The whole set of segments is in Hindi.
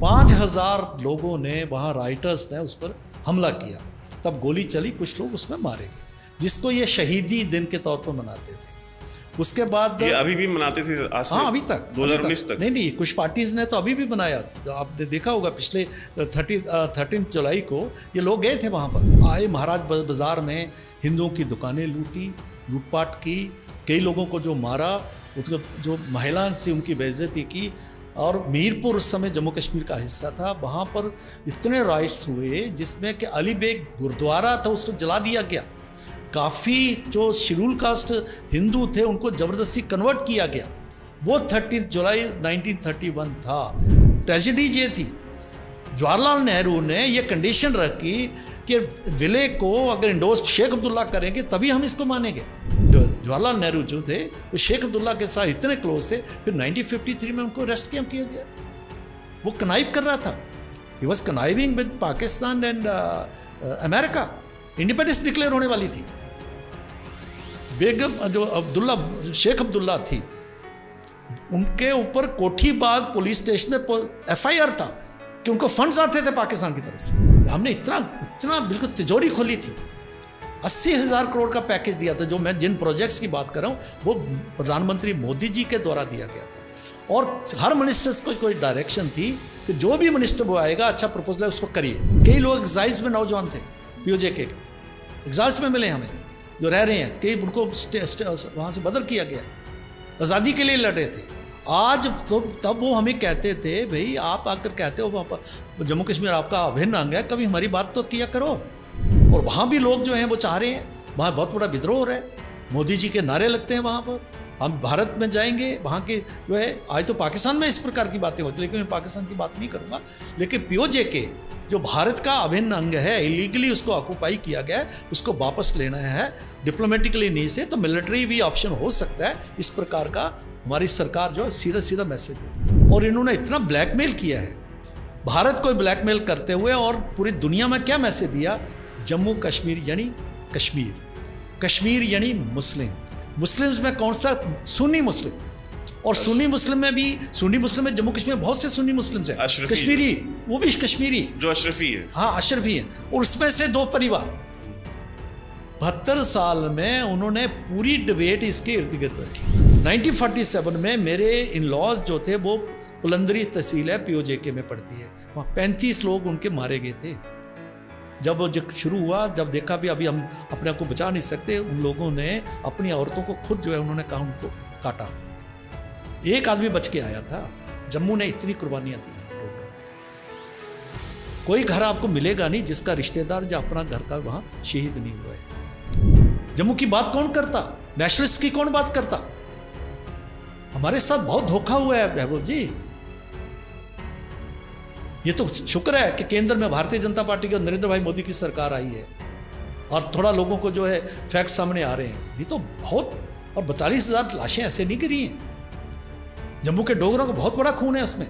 5000 लोगों ने, वहाँ राइटर्स ने उस पर हमला किया। तब गोली चली, कुछ लोग उसमें मारे गए, जिसको ये शहीदी दिन के तौर पर मनाते थे। उसके बाद ये अभी भी मनाते थे आज से? हाँ, अभी तक 2019 तक। नहीं, कुछ पार्टीज ने तो अभी भी बनाया। आपने देखा होगा पिछले 13 जुलाई को ये लोग गए थे वहाँ पर, आए महाराज बाजार में, हिंदुओं की दुकानें लूटी, लूटपाट की, कई लोगों को जो मारा, उसको जो महिला से उनकी बेइज्जती की। और मीरपुर उस समय जम्मू कश्मीर का हिस्सा था, वहाँ पर इतने राइट्स हुए जिसमें कि अली बेग गुरुद्वारा था उसको जला दिया गया। काफ़ी जो शेड्यूल कास्ट हिंदू थे उनको ज़बरदस्ती कन्वर्ट किया गया। वो 30 जुलाई 1931 था। ट्रेजेडी ये थी, जवाहरलाल नेहरू ने ये कंडीशन रखी कि विले को अगर इंडोर्स शेख अब्दुल्ला करेंगे तभी हम इसको मानेंगे। जवाहरलाल नेहरू जो थे वो शेख अब्दुल्ला के साथ इतने क्लोज थे, फिर 1953 में उनको अरेस्ट क्यों किया गया? वो कनाइव कर रहा था, he was conniving with Pakistan and America. Independence declare होने वाली थी। बेगम जो शेख अब्दुल्ला थी, उनके ऊपर कोठी बाग पुलिस स्टेशन में FIR था कि उनको फंड्स आते थे पाकिस्तान की तरफ से। हमने इतना बिल्कुल तिजोरी खोली थी। 80,000 करोड़ का पैकेज दिया था। जो मैं जिन प्रोजेक्ट्स की बात कर रहा हूँ वो प्रधानमंत्री मोदी जी के द्वारा दिया गया था। और हर मिनिस्टर्स को कोई डायरेक्शन थी कि जो भी मिनिस्टर वो आएगा, अच्छा प्रपोजल है उसको करिए। कई लोग एग्जाइल्स में नौजवान थे, POJK के एग्जाइल्स में मिले हमें, जो रह रहे हैं, कई उनको वहाँ से बदल किया गया, आज़ादी के लिए लड़े थे। आज तो तब वो हमें कहते थे, भाई आप आकर कहते हो वहाँ पर जम्मू कश्मीर आपका अभिन्न अंग है, कभी हमारी बात तो किया करो। और वहाँ भी लोग जो हैं वो चाह रहे हैं, वहाँ बहुत बड़ा विद्रोह हो रहा है, मोदी जी के नारे लगते हैं वहाँ पर, हम भारत में जाएंगे, वहाँ के जो है, आज तो पाकिस्तान में इस प्रकार की बातें होती, लेकिन मैं पाकिस्तान की बात नहीं करूँगा। लेकिन POJK जो भारत का अभिन्न अंग है, इलीगली उसको ऑक्यूपाई किया गया है, उसको वापस लेना है, डिप्लोमेटिकली नहीं से तो मिलिट्री भी ऑप्शन हो सकता है। इस प्रकार का हमारी सरकार जो सीधा सीधा मैसेज दे रही है। और इन्होंने इतना ब्लैकमेल किया है, भारत को ब्लैकमेल करते हुए, और पूरी दुनिया में क्या मैसेज दिया? जम्मू कश्मीर यानी कश्मीर, कश्मीर यानी मुस्लिम, मुस्लिम्स में कौन सा? सुन्नी मुस्लिम। और सुन्नी मुस्लिम में भी, सुन्नी मुस्लिम में जम्मू कश्मीर में बहुत से सुन्नी मुस्लिम्स हैं, कश्मीरी, वो भी कश्मीरी जो अशरफी है। हाँ, अशरफी है। और उसमें से 2 परिवार 72 साल में उन्होंने पूरी डिबेट इसके इर्द गिर्द रखी। 1947 में मेरे इन लॉज जो थे वो पुलंदरी तहसील है, POJK में पड़ती है, वहाँ 35 लोग उनके मारे गए थे। जब वो शुरू हुआ, जब देखा भी अभी हम अपने आप को बचा नहीं सकते, उन लोगों ने अपनी औरतों को खुद जो है उन्होंने कहा उनको काटा। एक आदमी बच के आया था। जम्मू ने इतनी कुर्बानियां दी हैं लोगों ने। कोई घर आपको मिलेगा नहीं जिसका रिश्तेदार जो अपना घर का वहां शहीद नहीं हुआ है। जम्मू की बात कौन करता? नेशनलिस्ट की कौन बात करता? हमारे साथ बहुत धोखा हुआ है महबूब जी। ये तो शुक्र है कि केंद्र में भारतीय जनता पार्टी के नरेंद्र भाई मोदी की सरकार आई है और थोड़ा लोगों को जो है फैक्ट सामने आ रहे हैं। ये तो बहुत, और 42,000 लाशें ऐसे नहीं गिरी हैं। जम्मू के डोगरों का बहुत बड़ा खून है उसमें।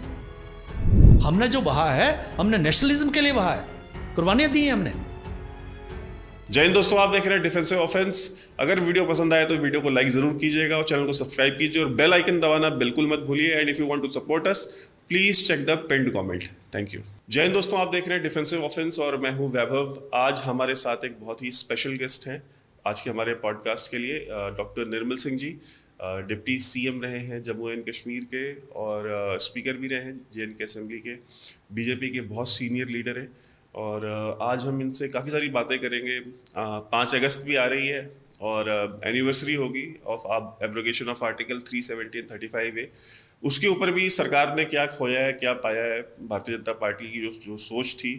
हमने जो बहा है, हमने नेशनलिज्म के लिए बहा है, कुर्बानियां दी हैं हमने। जय हिंद दोस्तों, आप देख रहे हैं डिफेंसिव ऑफेंस। अगर वीडियो पसंद आए तो वीडियो को लाइक जरूर कीजिएगा और चैनल को सब्सक्राइब कीजिए और बेल आइकन दबाना बिल्कुल मत भूलिए। And if you want to support us please check the pinned comment. Thank you. जय हिंद दोस्तों, आप देख रहे हैं डिफेंसिव ऑफेंस और मैं हूं वैभव। आज हमारे साथ एक बहुत ही स्पेशल गेस्ट हैं आज के हमारे पॉडकास्ट के लिए, doctor Nirmal Singh ji. Deputy CM रहे हैं जम्मू एंड कश्मीर के और स्पीकर भी रहे हैं JNK असेंबली के, बीजेपी के बहुत सीनियर लीडर हैं। और आज हम इनसे काफ़ी सारी बातें करेंगे। 5 अगस्त भी आ रही है और एनिवर्सरी होगी of abrogation of article 370 and 35A। उसके ऊपर भी सरकार ने क्या खोया है, क्या पाया है, भारतीय जनता पार्टी की जो सोच थी,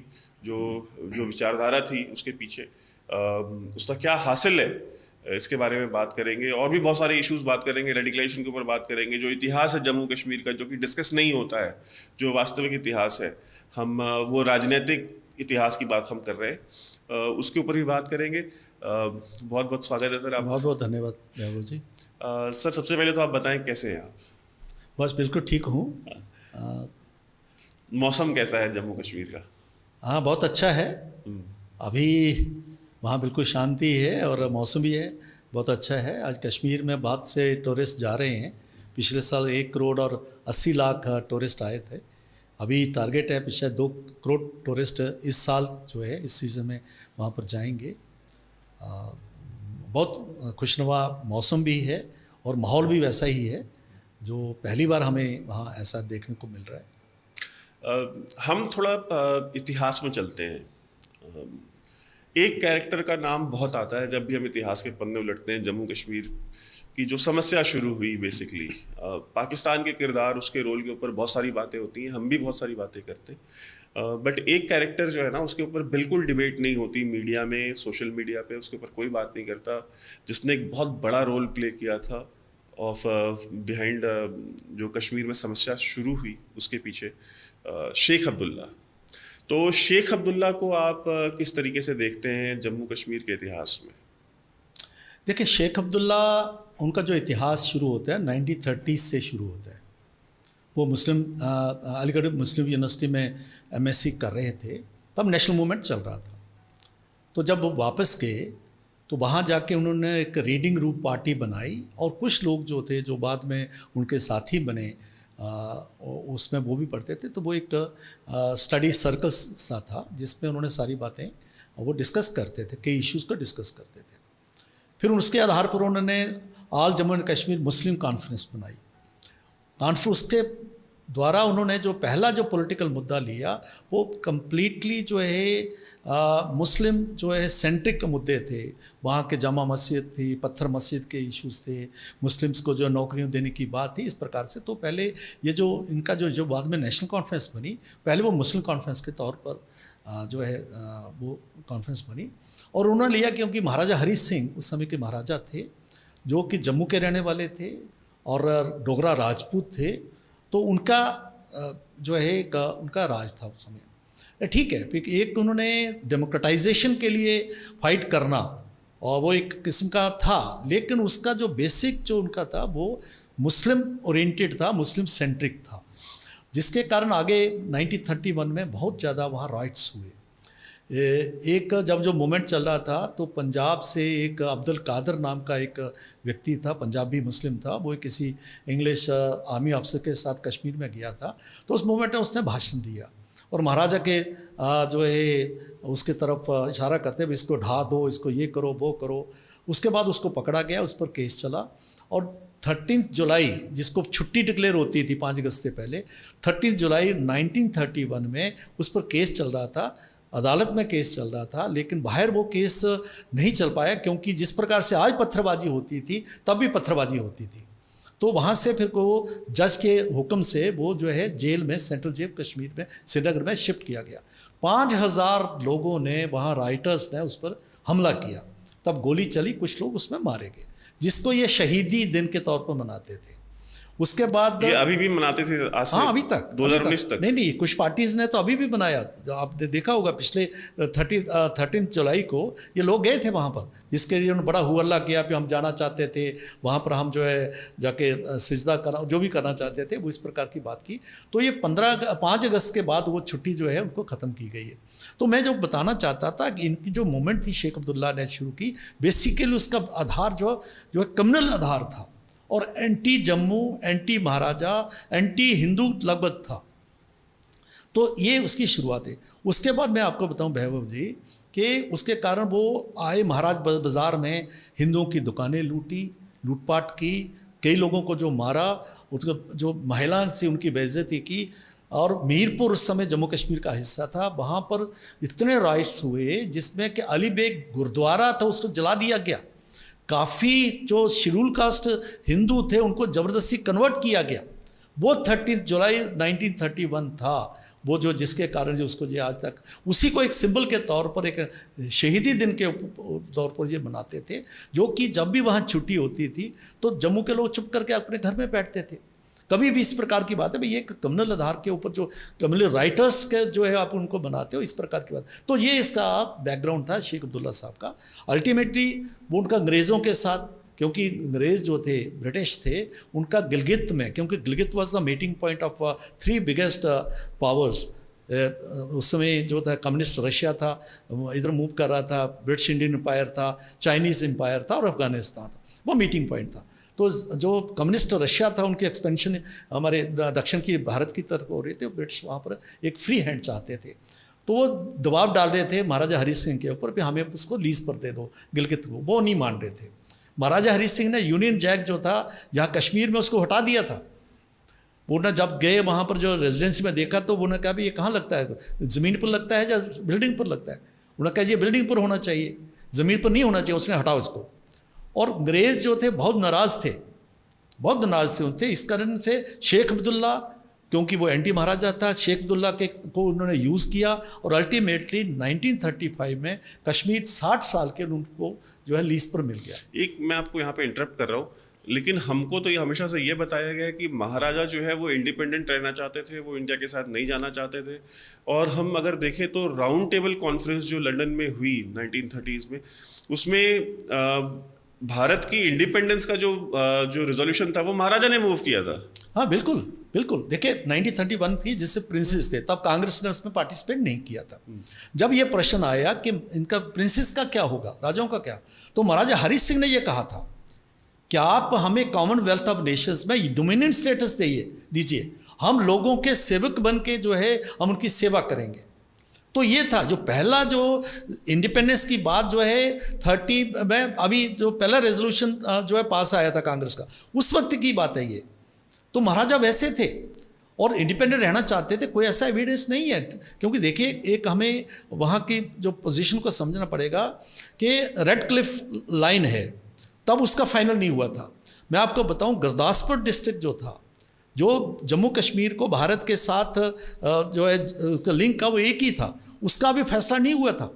जो विचारधारा थी उसके पीछे, उसका क्या हासिल है, इसके बारे में बात करेंगे। और भी बहुत सारे इश्यूज बात करेंगे, रेडिकलाइजेशन के ऊपर बात करेंगे, जो इतिहास है जम्मू कश्मीर का जो कि डिस्कस नहीं होता है, जो वास्तविक इतिहास है। हम वो राजनीतिक इतिहास की बात हम कर रहे हैं, उसके ऊपर भी बात करेंगे। बहुत बहुत स्वागत है सर आप। बहुत बहुत धन्यवाद महबूब जी। सर सबसे पहले तो आप बताएं कैसे हैं आप? बस बिल्कुल ठीक हूँ। मौसम कैसा है जम्मू कश्मीर का? हाँ, बहुत अच्छा है। अभी वहाँ बिल्कुल शांति है और मौसम भी है बहुत अच्छा है। आज कश्मीर में बहुत से टूरिस्ट जा रहे हैं। पिछले साल 1 करोड़ और 80 लाख टूरिस्ट आए थे अभी टारगेट है शायद 2 करोड़ टूरिस्ट इस साल जो है इस सीज़न में वहाँ पर जाएंगे। बहुत खुशनुमा मौसम भी है और माहौल भी वैसा ही है जो पहली बार हमें वहाँ ऐसा देखने को मिल रहा है। हम थोड़ा इतिहास में चलते हैं। एक कैरेक्टर का नाम बहुत आता है जब भी हम इतिहास के पन्ने उलटते हैं। जम्मू कश्मीर की जो समस्या शुरू हुई बेसिकली, पाकिस्तान के किरदार, उसके रोल के ऊपर बहुत सारी बातें होती हैं, हम भी बहुत सारी बातें करते हैं, बट एक कैरेक्टर जो है ना उसके ऊपर बिल्कुल डिबेट नहीं होती मीडिया में, सोशल मीडिया पे उसके ऊपर कोई बात नहीं करता, जिसने एक बहुत बड़ा रोल प्ले किया था ऑफ बिहाइंड जो कश्मीर में समस्या शुरू हुई उसके पीछे, शेख अब्दुल्ला। तो शेख अब्दुल्ला को आप किस तरीके से देखते हैं जम्मू कश्मीर के इतिहास में? देखिए, शेख अब्दुल्ला उनका जो इतिहास शुरू होता है 1930 से शुरू होता है। वो मुस्लिम अलीगढ़ मुस्लिम यूनिवर्सिटी में एमएससी कर रहे थे, तब नेशनल मूवमेंट चल रहा था। तो जब वो वापस गए तो वहाँ जाके उन्होंने एक रीडिंग रूम पार्टी बनाई और कुछ लोग जो थे जो बाद में उनके साथी बने, उसमें वो भी पढ़ते थे। तो वो एक स्टडी सर्कल सा था जिसमें उन्होंने सारी बातें वो डिस्कस करते थे, कई इश्यूज़ को डिस्कस करते थे। फिर उसके आधार पर उन्होंने all Jammu and Kashmir Muslim conference बनाई। कॉन्फ्रेंस के द्वारा उन्होंने जो पहला जो पॉलिटिकल मुद्दा लिया वो कम्प्लीटली जो है मुस्लिम जो है सेंट्रिक मुद्दे थे। वहाँ के जामा मस्जिद थी, पत्थर मस्जिद के इश्यूज़ थे, मुस्लिम्स को जो नौकरियाँ देने की बात थी, इस प्रकार से। तो पहले ये जो इनका जो बाद में नेशनल कॉन्फ्रेंस बनी, पहले वो मुस्लिम कॉन्फ्रेंस के तौर पर जो है वो कॉन्फ्रेंस बनी। और उन्होंने लिया क्योंकि महाराजा हरी सिंह उस समय के महाराजा थे जो कि जम्मू के रहने वाले थे और डोगरा राजपूत थे। तो उनका जो है उनका राज था उस समय। ठीक है, फिर एक उन्होंने डेमोक्रेटाइजेशन के लिए फाइट करना और वो एक किस्म का था, लेकिन उसका जो बेसिक जो उनका था वो मुस्लिम ओरिएंटेड था, मुस्लिम सेंट्रिक था, जिसके कारण आगे 1931 में बहुत ज़्यादा वहाँ राइट्स हुए। एक जब जो मूवमेंट चल रहा था तो पंजाब से एक अब्दुल कादर नाम का एक व्यक्ति था, पंजाबी मुस्लिम था, वो किसी इंग्लिश आर्मी अफसर के साथ कश्मीर में गया था। तो उस मूवमेंट में उसने भाषण दिया और महाराजा के जो है उसके तरफ इशारा करते हुए इसको ढा दो, इसको ये करो वो करो। उसके बाद उसको पकड़ा गया, उस पर केस चला और 13 जुलाई जिसको छुट्टी डिक्लेयर होती थी 5 अगस्त से पहले, 13 जुलाई 1931 में उस पर केस चल रहा था, अदालत में केस चल रहा था। लेकिन बाहर वो केस नहीं चल पाया क्योंकि जिस प्रकार से आज पत्थरबाजी होती थी तब भी पत्थरबाजी होती थी। तो वहाँ से फिर को जज के हुक्म से वो जो है जेल में, सेंट्रल जेल कश्मीर में श्रीनगर में शिफ्ट किया गया। 5000 लोगों ने वहाँ राइटर्स ने उस पर हमला किया, तब गोली चली, कुछ लोग उसमें मारे गए, जिसको ये शहीदी दिन के तौर पर मनाते थे। उसके बाद ये अभी भी मनाते थे आज से? हाँ, अभी तक 2019 तक। नहीं, कुछ पार्टीज़ ने तो अभी भी बनाया। आपने देखा होगा पिछले 13 जुलाई को ये लोग गए थे वहाँ पर, जिसके लिए उन्होंने बड़ा हुअल्ला किया कि हम जाना चाहते थे वहाँ पर, हम जो है जाके सिजदा करना, जो भी करना चाहते थे, वो इस प्रकार की बात की। तो ये 5 अगस्त के बाद वो छुट्टी जो है उनको ख़त्म की गई है। तो मैं जो बताना चाहता था कि इनकी जो मूवमेंट थी शेख अब्दुल्ला ने शुरू की, बेसिकली उसका आधार जो है कम्युनल आधार था और एंटी जम्मू, एंटी महाराजा, एंटी हिंदू लगभग था। तो ये उसकी शुरुआत है। उसके बाद मैं आपको बताऊं वैभव जी कि उसके कारण वो आए, महाराज बाज़ार में हिंदुओं की दुकानें लूटी, लूटपाट की, कई लोगों को जो मारा, उसको जो महिला से उनकी बेइज्जती की। और मीरपुर उस समय जम्मू कश्मीर का हिस्सा था, वहाँ पर इतने राइट्स हुए जिसमें कि अली बेग गुरुद्वारा था उसको जला दिया गया। काफ़ी जो शेड्यूल कास्ट हिंदू थे उनको ज़बरदस्ती कन्वर्ट किया गया। वो 13 जुलाई 1931 था वो जो, जिसके कारण जो उसको जो आज तक उसी को एक सिंबल के तौर पर, एक शहीदी दिन के तौर पर ये मनाते थे। जो कि जब भी वहाँ छुट्टी होती थी तो जम्मू के लोग चुप करके अपने घर में बैठते थे। कभी भी इस प्रकार की बात है भाई, ये कम्युनल आधार के ऊपर जो कम्युनल राइटर्स के जो है आप उनको बनाते हो, इस प्रकार की बात। तो ये इसका बैकग्राउंड था शेख अब्दुल्ला साहब का। अल्टीमेटली वो उनका अंग्रेज़ों के साथ, क्योंकि अंग्रेज़ जो थे, ब्रिटिश थे, उनका गिलगित में, क्योंकि Gilgit was the meeting point of 3 biggest powers. उस समय जो था कम्युनिस्ट रशिया था, इधर मूव कर रहा था, ब्रिटिश इंडियन एम्पायर था, चाइनीज़ एम्पायर था और अफगानिस्तान था, वो मीटिंग पॉइंट था। तो जो कम्युनिस्ट रशिया था, उनकी एक्सपेंशन हमारे दक्षिण की भारत की तरफ हो रहे थे, ब्रिटिश वहाँ पर एक फ्री हैंड चाहते थे, तो वो दबाव डाल रहे थे महाराजा हरी सिंह के ऊपर कि हमें उसको लीज पर दे दो गिलगित को, वो नहीं मान रहे थे। महाराजा हरी सिंह ने यूनियन जैक जो था जहाँ कश्मीर में, उसको हटा दिया था। वो ना जब गए वहाँ पर जो रेजिडेंसी में देखा तो उन्होंने कहा भी ये कहाँ लगता है, ज़मीन पर लगता है या बिल्डिंग पर लगता है? उन्होंने कहा ये बिल्डिंग पर होना चाहिए, ज़मीन पर नहीं होना चाहिए। उसने हटाओ इसको। और अंग्रेज़ जो थे बहुत नाराज़ थे, बहुत नाराज़ थे उनसे। इस कारण से शेख अब्दुल्ला, क्योंकि वो एंटी महाराजा था, शेख अब्दुल्ला के को उन्होंने यूज़ किया और अल्टीमेटली 1935 में कश्मीर 60 साल के उनको जो है लीज पर मिल गया। एक मैं आपको यहाँ पे इंटरप्ट कर रहा हूँ, लेकिन हमको तो ये हमेशा से ये बताया गया है कि महाराजा जो है वो इंडिपेंडेंट रहना चाहते थे, वो इंडिया के साथ नहीं जाना चाहते थे। और हम अगर देखें तो राउंड टेबल कॉन्फ्रेंस जो लंदन में हुई 1930s में, उसमें भारत की इंडिपेंडेंस का जो रेजोल्यूशन था वो महाराजा ने मूव किया था। हाँ बिल्कुल बिल्कुल। देखिए 1931 थी, जिससे प्रिंसेस थे, तब कांग्रेस ने उसमें पार्टिसिपेट नहीं किया था। जब ये प्रश्न आया कि इनका प्रिंसेस का क्या होगा, राजाओं का क्या, तो महाराजा हरी सिंह ने ये कहा था कि आप हमें कॉमनवेल्थ ऑफ नेशंस में डोमिनेंट स्टेटस दीजिए, हम लोगों के सेवक बन के जो है हम उनकी सेवा करेंगे। तो ये था जो पहला जो इंडिपेंडेंस की बात जो है 30 में, अभी जो पहला रेजोल्यूशन जो है पास आया था कांग्रेस का, उस वक्त की बात है ये। तो महाराजा वैसे थे और इंडिपेंडेंट रहना चाहते थे, कोई ऐसा एविडेंस नहीं है। क्योंकि देखिए एक हमें वहाँ की जो पोजीशन को समझना पड़ेगा कि रेड क्लिफ लाइन है, तब उसका फाइनल नहीं हुआ था। मैं आपको बताऊं, गुरदासपुर डिस्ट्रिक्ट जो था, जो जम्मू कश्मीर को भारत के साथ जो है लिंक का, वो एक ही था, उसका भी फैसला नहीं हुआ था।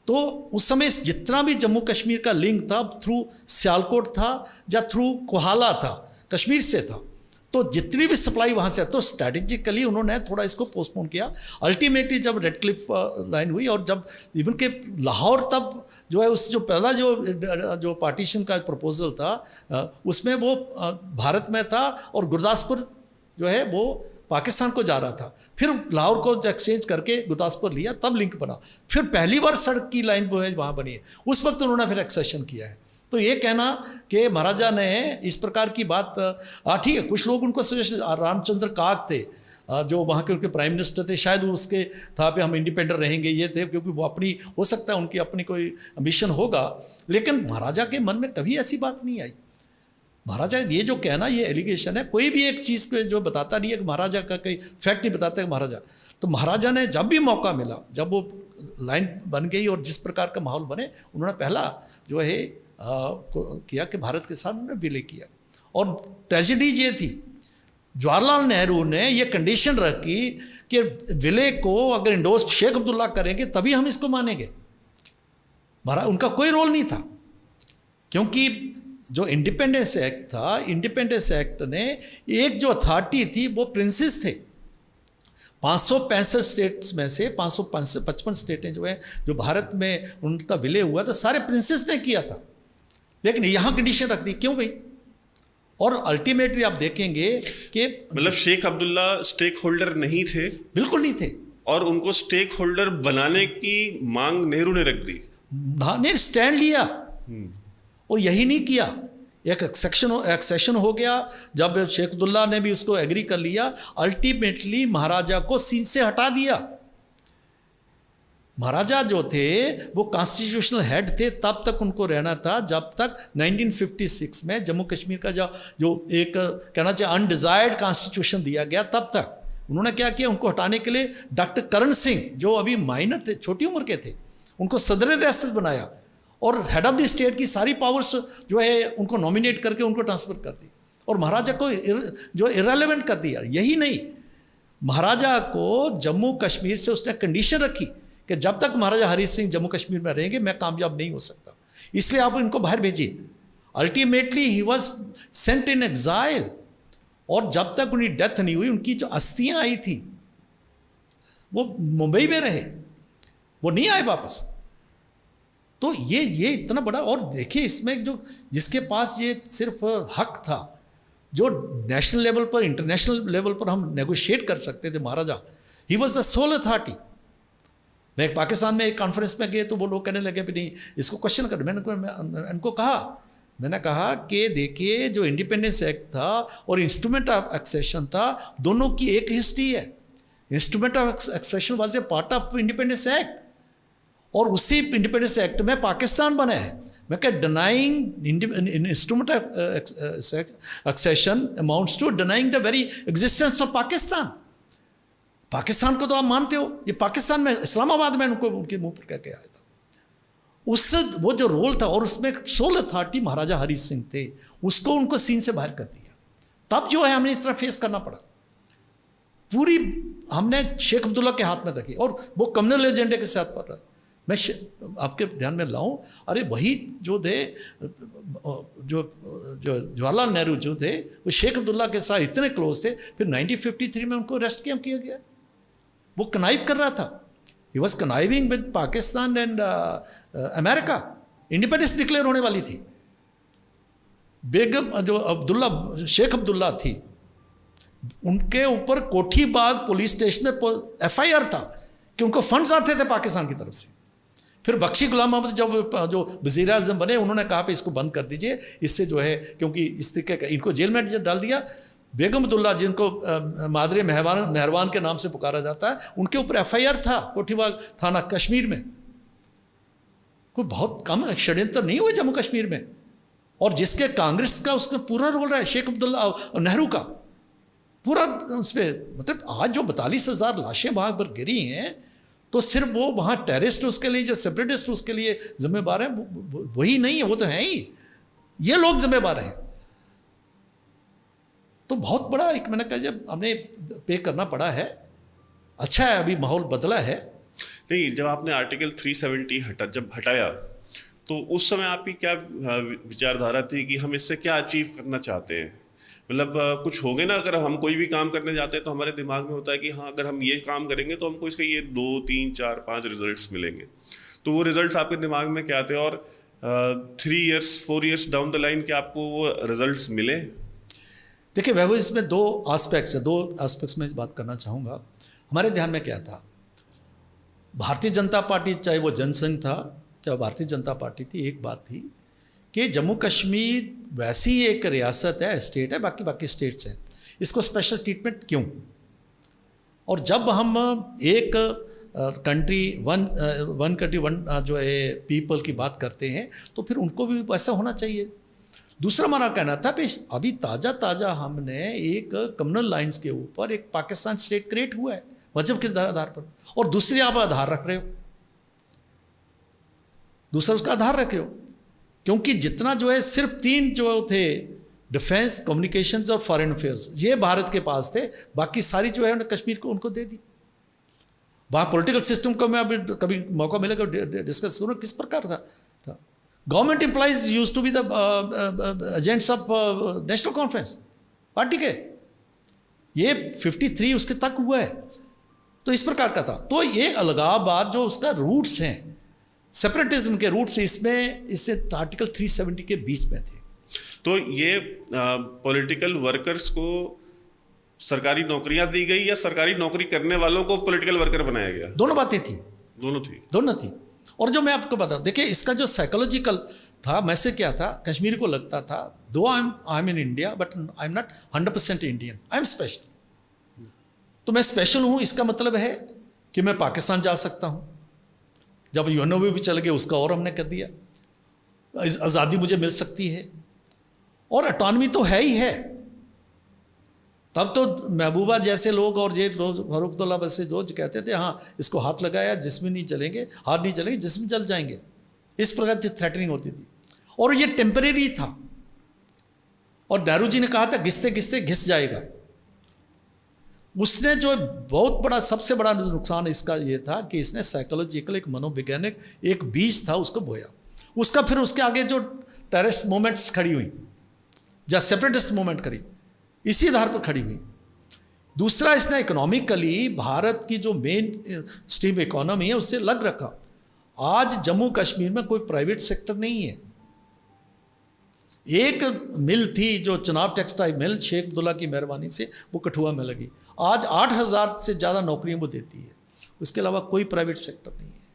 तो उस समय जितना भी जम्मू कश्मीर का लिंक था, थ्रू सियालकोट था या थ्रू कोहाला था, कश्मीर से था, तो जितनी भी सप्लाई वहाँ से, तो स्ट्रैटेजिकली उन्होंने थोड़ा इसको पोस्टपोन किया। अल्टीमेटली जब रेड क्लिफ लाइन हुई और जब इवन के लाहौर, तब जो है उस जो पहला जो पार्टीशन का प्रपोजल था उसमें वो भारत में था और गुरदासपुर जो है वो पाकिस्तान को जा रहा था। फिर लाहौर को एक्सचेंज करके गुरदासपुर लिया, तब लिंक बना। फिर पहली बार सड़क की लाइन वो है वहाँ बनी है, उस वक्त उन्होंने फिर एक्सेशन किया है। तो ये कहना कि महाराजा ने इस प्रकार की बात, ठीक है, कुछ लोग उनको सजेशन, रामचंद्र काग थे जो वहाँ के उनके प्राइम मिनिस्टर थे, शायद वो उसके था पे हम इंडिपेंडेंट रहेंगे, ये थे, क्योंकि वो अपनी, हो सकता है उनकी अपनी कोई मिशन होगा, लेकिन महाराजा के मन में कभी ऐसी बात नहीं आई। महाराजा ये जो कहना, ये एलिगेशन है, कोई भी एक चीज़ को जो बताता नहीं है कि महाराजा का कोई फैक्ट नहीं बताता है महाराजा। तो महाराजा ने जब भी मौका मिला, जब वो लाइन बन गई और जिस प्रकार का माहौल बने, उन्होंने पहला जो है किया कि भारत के साथ उन्होंने विलय किया। और ट्रेजेडी ये थी, जवाहरलाल नेहरू ने ये कंडीशन रखी कि विलय को अगर इंडोर्स शेख अब्दुल्ला करेंगे तभी हम इसको मानेंगे। उनका कोई रोल नहीं था, क्योंकि जो इंडिपेंडेंस एक्ट था, इंडिपेंडेंस एक्ट ने एक जो अथॉरिटी थी वो प्रिंसेस थे। 565 स्टेट्स में से 555 स्टेटें जो है जो भारत में उनका विलय हुआ तो सारे प्रिंसेस ने किया था, लेकिन यहाँ कंडीशन रख दी, क्यों भाई? और अल्टीमेटली आप देखेंगे कि मतलब शेख अब्दुल्ला स्टेक होल्डर नहीं थे, बिल्कुल नहीं थे, और उनको स्टेक होल्डर बनाने की मांग नेहरू ने रख दी। ने स्टैंड लिया और यही नहीं किया, एक एक्सेशन हो गया। जब शेख अब्दुल्ला ने भी उसको एग्री कर लिया, अल्टीमेटली महाराजा को सीट से हटा दिया। महाराजा जो थे वो कॉन्स्टिट्यूशनल हेड थे, तब तक उनको रहना था जब तक 1956 में जम्मू कश्मीर का जो एक कहना चाहिए अनडिजायर्ड कॉन्स्टिट्यूशन दिया गया, तब तक उन्होंने क्या किया, उनको हटाने के लिए डॉक्टर करण सिंह जो अभी माइनर थे, छोटी उम्र के थे, उनको सदर रियासत बनाया और हेड ऑफ द स्टेट की सारी पावर्स जो है उनको नॉमिनेट करके उनको ट्रांसफ़र कर दी और महाराजा को जो इरेलेवेंट कर दिया। यही नहीं, महाराजा को जम्मू कश्मीर से उसने कंडीशन रखी कि जब तक महाराजा हरी सिंह जम्मू कश्मीर में रहेंगे मैं कामयाब नहीं हो सकता, इसलिए आप इनको बाहर भेजिए। Ultimately he was sent in exile, और जब तक उनकी डेथ नहीं हुई, उनकी जो अस्थियां आई थी वो मुंबई में रहे, वो नहीं आए वापस। तो ये इतना बड़ा, और देखिए इसमें जो जिसके पास ये सिर्फ हक था, जो नेशनल लेवल पर, इंटरनेशनल लेवल पर हम नेगोशिएट कर सकते थे, maharaja, he was the sole authority. मैं पाकिस्तान में एक कॉन्फ्रेंस में गए तो वो लोग कहने लगे भी नहीं, इसको क्वेश्चन कर। मैंने इनको कहा, मैंने कहा कि देखिए जो इंडिपेंडेंस एक्ट था और इंस्ट्रूमेंट ऑफ एक्सेशन था, दोनों की एक हिस्ट्री है। Instrument of accession was a part of independence act, और उसी इंडिपेंडेंस एक्ट में पाकिस्तान बना है। मैं कह denying instrument accession amounts to denying the very existence of Pakistan. Pakistan को तो आप मानते हो, ये पाकिस्तान में इस्लामाबाद में उनको उनके मुंह पर कह के आया था। उससे वो जो रोल था, और उसमें सोल अथॉरिटी महाराजा हरी सिंह थे, उसको उनको सीन से बाहर कर दिया। तब जो है हमें इस तरह फेस करना पड़ा। पूरी हमने शेख अब्दुल्ला के हाथ में रखी, और वो कम्युनल एजेंडे के साथ पड़ रहा है। मैं आपके ध्यान में लाऊं, अरे वही जो थे जो जवाहरलाल नेहरू जो थे, वो शेख अब्दुल्ला के साथ इतने क्लोज थे, फिर 1953 में उनको अरेस्ट क्यों किया गया? वो कनाइव कर रहा था। He was conniving with Pakistan and America. Independence declare होने वाली थी। बेगम जो अब्दुल्ला शेख अब्दुल्ला थी, उनके ऊपर कोठी बाग पुलिस स्टेशन में FIR था कि उनको फंड्स आते थे पाकिस्तान की तरफ से। फिर बख्शी गुलाम मोहम्मद जब जो वज़ीर आज़म बने, उन्होंने कहा कि इसको बंद कर दीजिए, इससे जो है, क्योंकि इस तरीके का इनको जेल में डाल दिया। बेगम अब्दुल्ला, जिनको मादरे मेहरबान के नाम से पुकारा जाता है, उनके ऊपर FIR था कोठीबाग थाना कश्मीर में। कोई बहुत कम षड्यंत्र नहीं हुए जम्मू कश्मीर में, और जिसके कांग्रेस का उसमें पूरा रोल रहा है, शेख अब्दुल्ला नेहरू का पूरा उस पर। मतलब आज जो 42,000 लाशें वहाँ पर गिरी हैं, तो सिर्फ वो वहाँ टेररिस्ट उसके लिए, जो सेपरेटिस्ट उसके लिए जिम्मेदार हैं, वही नहीं है, वो तो हैं ही, ये लोग जिम्मेदार हैं। तो बहुत बड़ा एक, मैंने कहा, जब हमने पे करना पड़ा है। अच्छा है अभी माहौल बदला है। नहीं, जब आपने आर्टिकल 370 हटाया, तो उस समय आपकी क्या विचारधारा थी कि हम इससे क्या अचीव करना चाहते हैं? मतलब कुछ हो गए ना, अगर हम कोई भी काम करने जाते हैं तो हमारे दिमाग में होता है कि हाँ, अगर हम ये काम करेंगे तो हमको इसके ये 2, 3, 4, 5 रिजल्ट्स मिलेंगे। तो वो रिजल्ट्स आपके दिमाग में क्या थे, और 3 years 4 years down the line क्या आपको वो रिजल्ट्स मिले? देखिए वैभव, इसमें दो एस्पेक्ट्स में बात करना चाहूँगा। हमारे ध्यान में क्या था, भारतीय जनता पार्टी, चाहे वो जनसंघ था, चाहे भारतीय जनता पार्टी थी, एक बात थी कि जम्मू कश्मीर वैसी एक रियासत है, स्टेट है, बाकी स्टेट्स हैं, इसको स्पेशल ट्रीटमेंट क्यों? और जब हम एक कंट्री वन कंट्री वन जो है पीपल की बात करते हैं, तो फिर उनको भी वैसा होना चाहिए। दूसरा हमारा कहना था कि अभी ताज़ा हमने एक कम्युनल लाइंस के ऊपर एक पाकिस्तान स्टेट क्रिएट हुआ है मजहब के आधार पर, और दूसरी आप आधार रख रहे हो, दूसरा उसका आधार रख रहे हो। क्योंकि जितना जो है सिर्फ 3 जो थे, डिफेंस, कम्युनिकेशंस और फॉरेन अफेयर्स, ये भारत के पास थे, बाकी सारी जो है उन्हें कश्मीर को उनको दे दी। वहाँ पॉलिटिकल सिस्टम को मैं अभी कभी मौका मिलेगा डिस्कस करूँ किस प्रकार था। Government employees used to be the agents of National Conference party के, ये 53 उसके तक हुआ है। तो इस प्रकार का था। तो ये अलगाववाद जो उसका रूट्स हैं, सेपरेटिज्म के रूट्स इससे आर्टिकल 370 के बीच में थे। तो ये पॉलिटिकल वर्कर्स को सरकारी नौकरियां दी गई या सरकारी नौकरी करने वालों को पॉलिटिकल वर्कर बनाया गया? दोनों बातें थी। दोनों थी। और जो मैं आपको बताऊं, देखिए इसका जो साइकोलॉजिकल था, मैसेज क्या था, कश्मीर को लगता था दो I am in India but I am not 100% Indian, I am special. तो मैं स्पेशल हूँ, इसका मतलब है कि मैं पाकिस्तान जा सकता हूँ। जब यूएनओ भी चल गए, उसका और हमने कर दिया, आज़ादी मुझे मिल सकती है, और अटॉनमी तो है ही है। तब तो महबूबा जैसे लोग और ये लोग, फारूकतुल्लाह वैसे रोज कहते थे, हाँ इसको हाथ लगाया जिस्म नहीं चलेंगे, हाथ नहीं चलेंगे, जिस्म जल जाएंगे। इस प्रकार की थ्रेटनिंग होती थी, और ये टेम्परेरी था। और नेहरू जी ने कहा था घिसते घिसते घिस जाएगा। उसने जो बहुत बड़ा, सबसे बड़ा नुकसान इसका ये था कि इसने साइकोलॉजिकल, एक मनोवैज्ञानिक एक बीज था, उसको बोया। उसका फिर उसके आगे जो टेररिस्ट मूवमेंट्स खड़ी हुई या सेपरेटिस्ट मूवमेंट करी, इसी आधार पर खड़ी हुई। दूसरा, इसने इकोनॉमिकली भारत की जो मेन स्ट्रीम इकोनॉमी है उससे लग रखा। आज जम्मू कश्मीर में कोई प्राइवेट सेक्टर नहीं है। एक मिल थी जो चनाब टेक्सटाइल मिल, शेख अब्दुल्ला की मेहरबानी से वो कठुआ में लगी। आज 8,000 से ज़्यादा नौकरियां वो देती है। उसके अलावा कोई प्राइवेट सेक्टर नहीं है।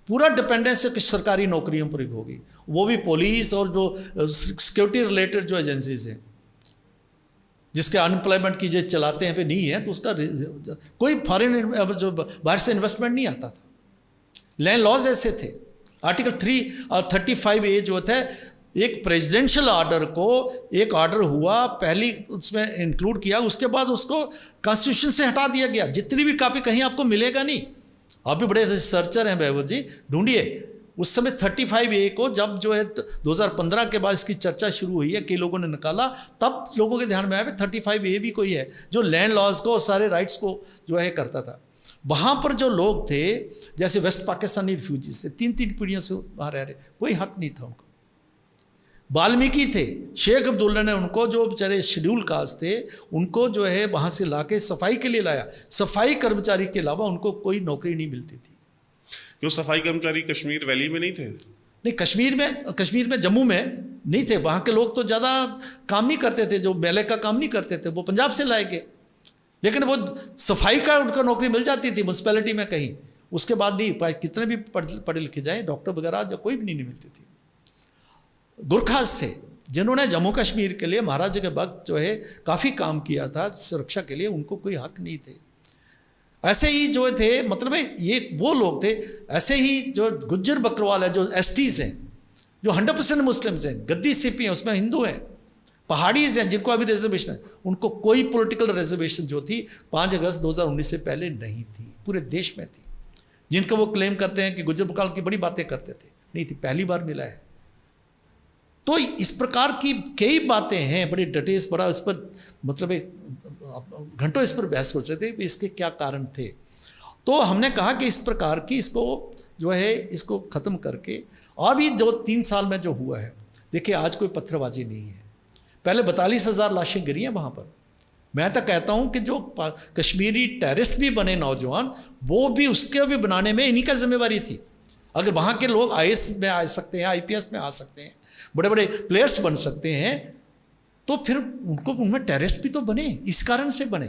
पूरा डिपेंडेंस कुछ सरकारी नौकरियों पर होगी, वो भी पुलिस और जो सिक्योरिटी रिलेटेड जो एजेंसीज हैं, जिसके अनएम्प्लॉयमेंट की जो चलाते हैं पे नहीं है, तो उसका कोई फॉरेन जो बाहर से इन्वेस्टमेंट नहीं आता था। लैंड लॉज ऐसे थे। आर्टिकल 335A जो होता है, एक प्रेसिडेंशियल ऑर्डर को, एक ऑर्डर हुआ पहली उसमें इंक्लूड किया, उसके बाद उसको कॉन्स्टिट्यूशन से हटा दिया गया। जितनी भी कॉपी कहीं आपको मिलेगा नहीं, आप भी बड़े रिसर्चर हैं वैभव जी, ढूंढिए उस समय 35A को जब जो है 2015 के बाद इसकी चर्चा शुरू हुई है, कई लोगों ने निकाला, तब लोगों के ध्यान में आया 35A भी कोई है जो लैंड लॉज को, सारे राइट्स को जो है करता था। वहाँ पर जो लोग थे, जैसे वेस्ट पाकिस्तानी रिफ्यूजीज थे, 3 पीढ़ियों से वहाँ रह रहे, कोई हक नहीं था उनको। वाल्मीकि थे, शेख अब्दुल्ला ने उनको, जो बेचारे शेड्यूल कास्ट थे, उनको जो है वहाँ से लाके सफाई के लिए लाया। सफाई कर्मचारी के अलावा उनको कोई नौकरी नहीं मिलती थी। जो सफाई कर्मचारी कश्मीर वैली में नहीं थे? नहीं, कश्मीर में जम्मू में नहीं थे। वहाँ के लोग तो ज़्यादा काम नहीं करते थे, जो मेले का काम नहीं करते थे, वो पंजाब से लाए गए। लेकिन वो सफाई का उनका नौकरी मिल जाती थी म्यूनसिपैलिटी में कहीं, उसके बाद नहीं, कितने भी पढ़े लिखे जाए, डॉक्टर वगैरह जो कोई भी नहीं मिलती थी। गुरखास थे, जिन्होंने जम्मू कश्मीर के लिए महाराजा के वक्त जो है काफ़ी काम किया था सुरक्षा के लिए, उनको कोई हक नहीं थे। ऐसे ही जो थे, मतलब ये वो लोग थे। ऐसे ही जो गुज्जर बकरवाल है, जो एसटीज़ हैं, जो 100% मुस्लिम्स हैं, गद्दी सिपी हैं, उसमें हिंदू हैं, पहाड़ीज़ हैं जिनको अभी रिजर्वेशन है, उनको कोई पॉलिटिकल रिजर्वेशन जो थी 5 अगस्त 2019 से पहले नहीं थी, पूरे देश में थी। जिनको वो क्लेम करते हैं कि गुज्जर बकरवाल की बड़ी बातें करते थे, नहीं थी, पहली बार मिला है। तो इस प्रकार की कई बातें हैं, बड़ी डिटेल्स, बड़ा इस पर मतलब घंटों इस पर बहस हो सकते थे, इसके क्या कारण थे। तो हमने कहा कि इस प्रकार की इसको जो है इसको ख़त्म करके, अभी जो 3 साल में जो हुआ है, देखिए आज कोई पत्थरबाजी नहीं है। पहले 42,000 लाशें गिरी हैं वहाँ पर। मैं तो कहता हूँ कि जो कश्मीरी टेररिस्ट भी बने नौजवान, वो भी उसके भी बनाने में इन्हीं का जिम्मेवारी थी। अगर वहाँ के लोग IAS में आ सकते हैं, IPS में आ सकते हैं, बड़े बड़े प्लेयर्स बन सकते हैं, तो फिर उनको उनमें टेररिस्ट भी तो बने, इस कारण से बने।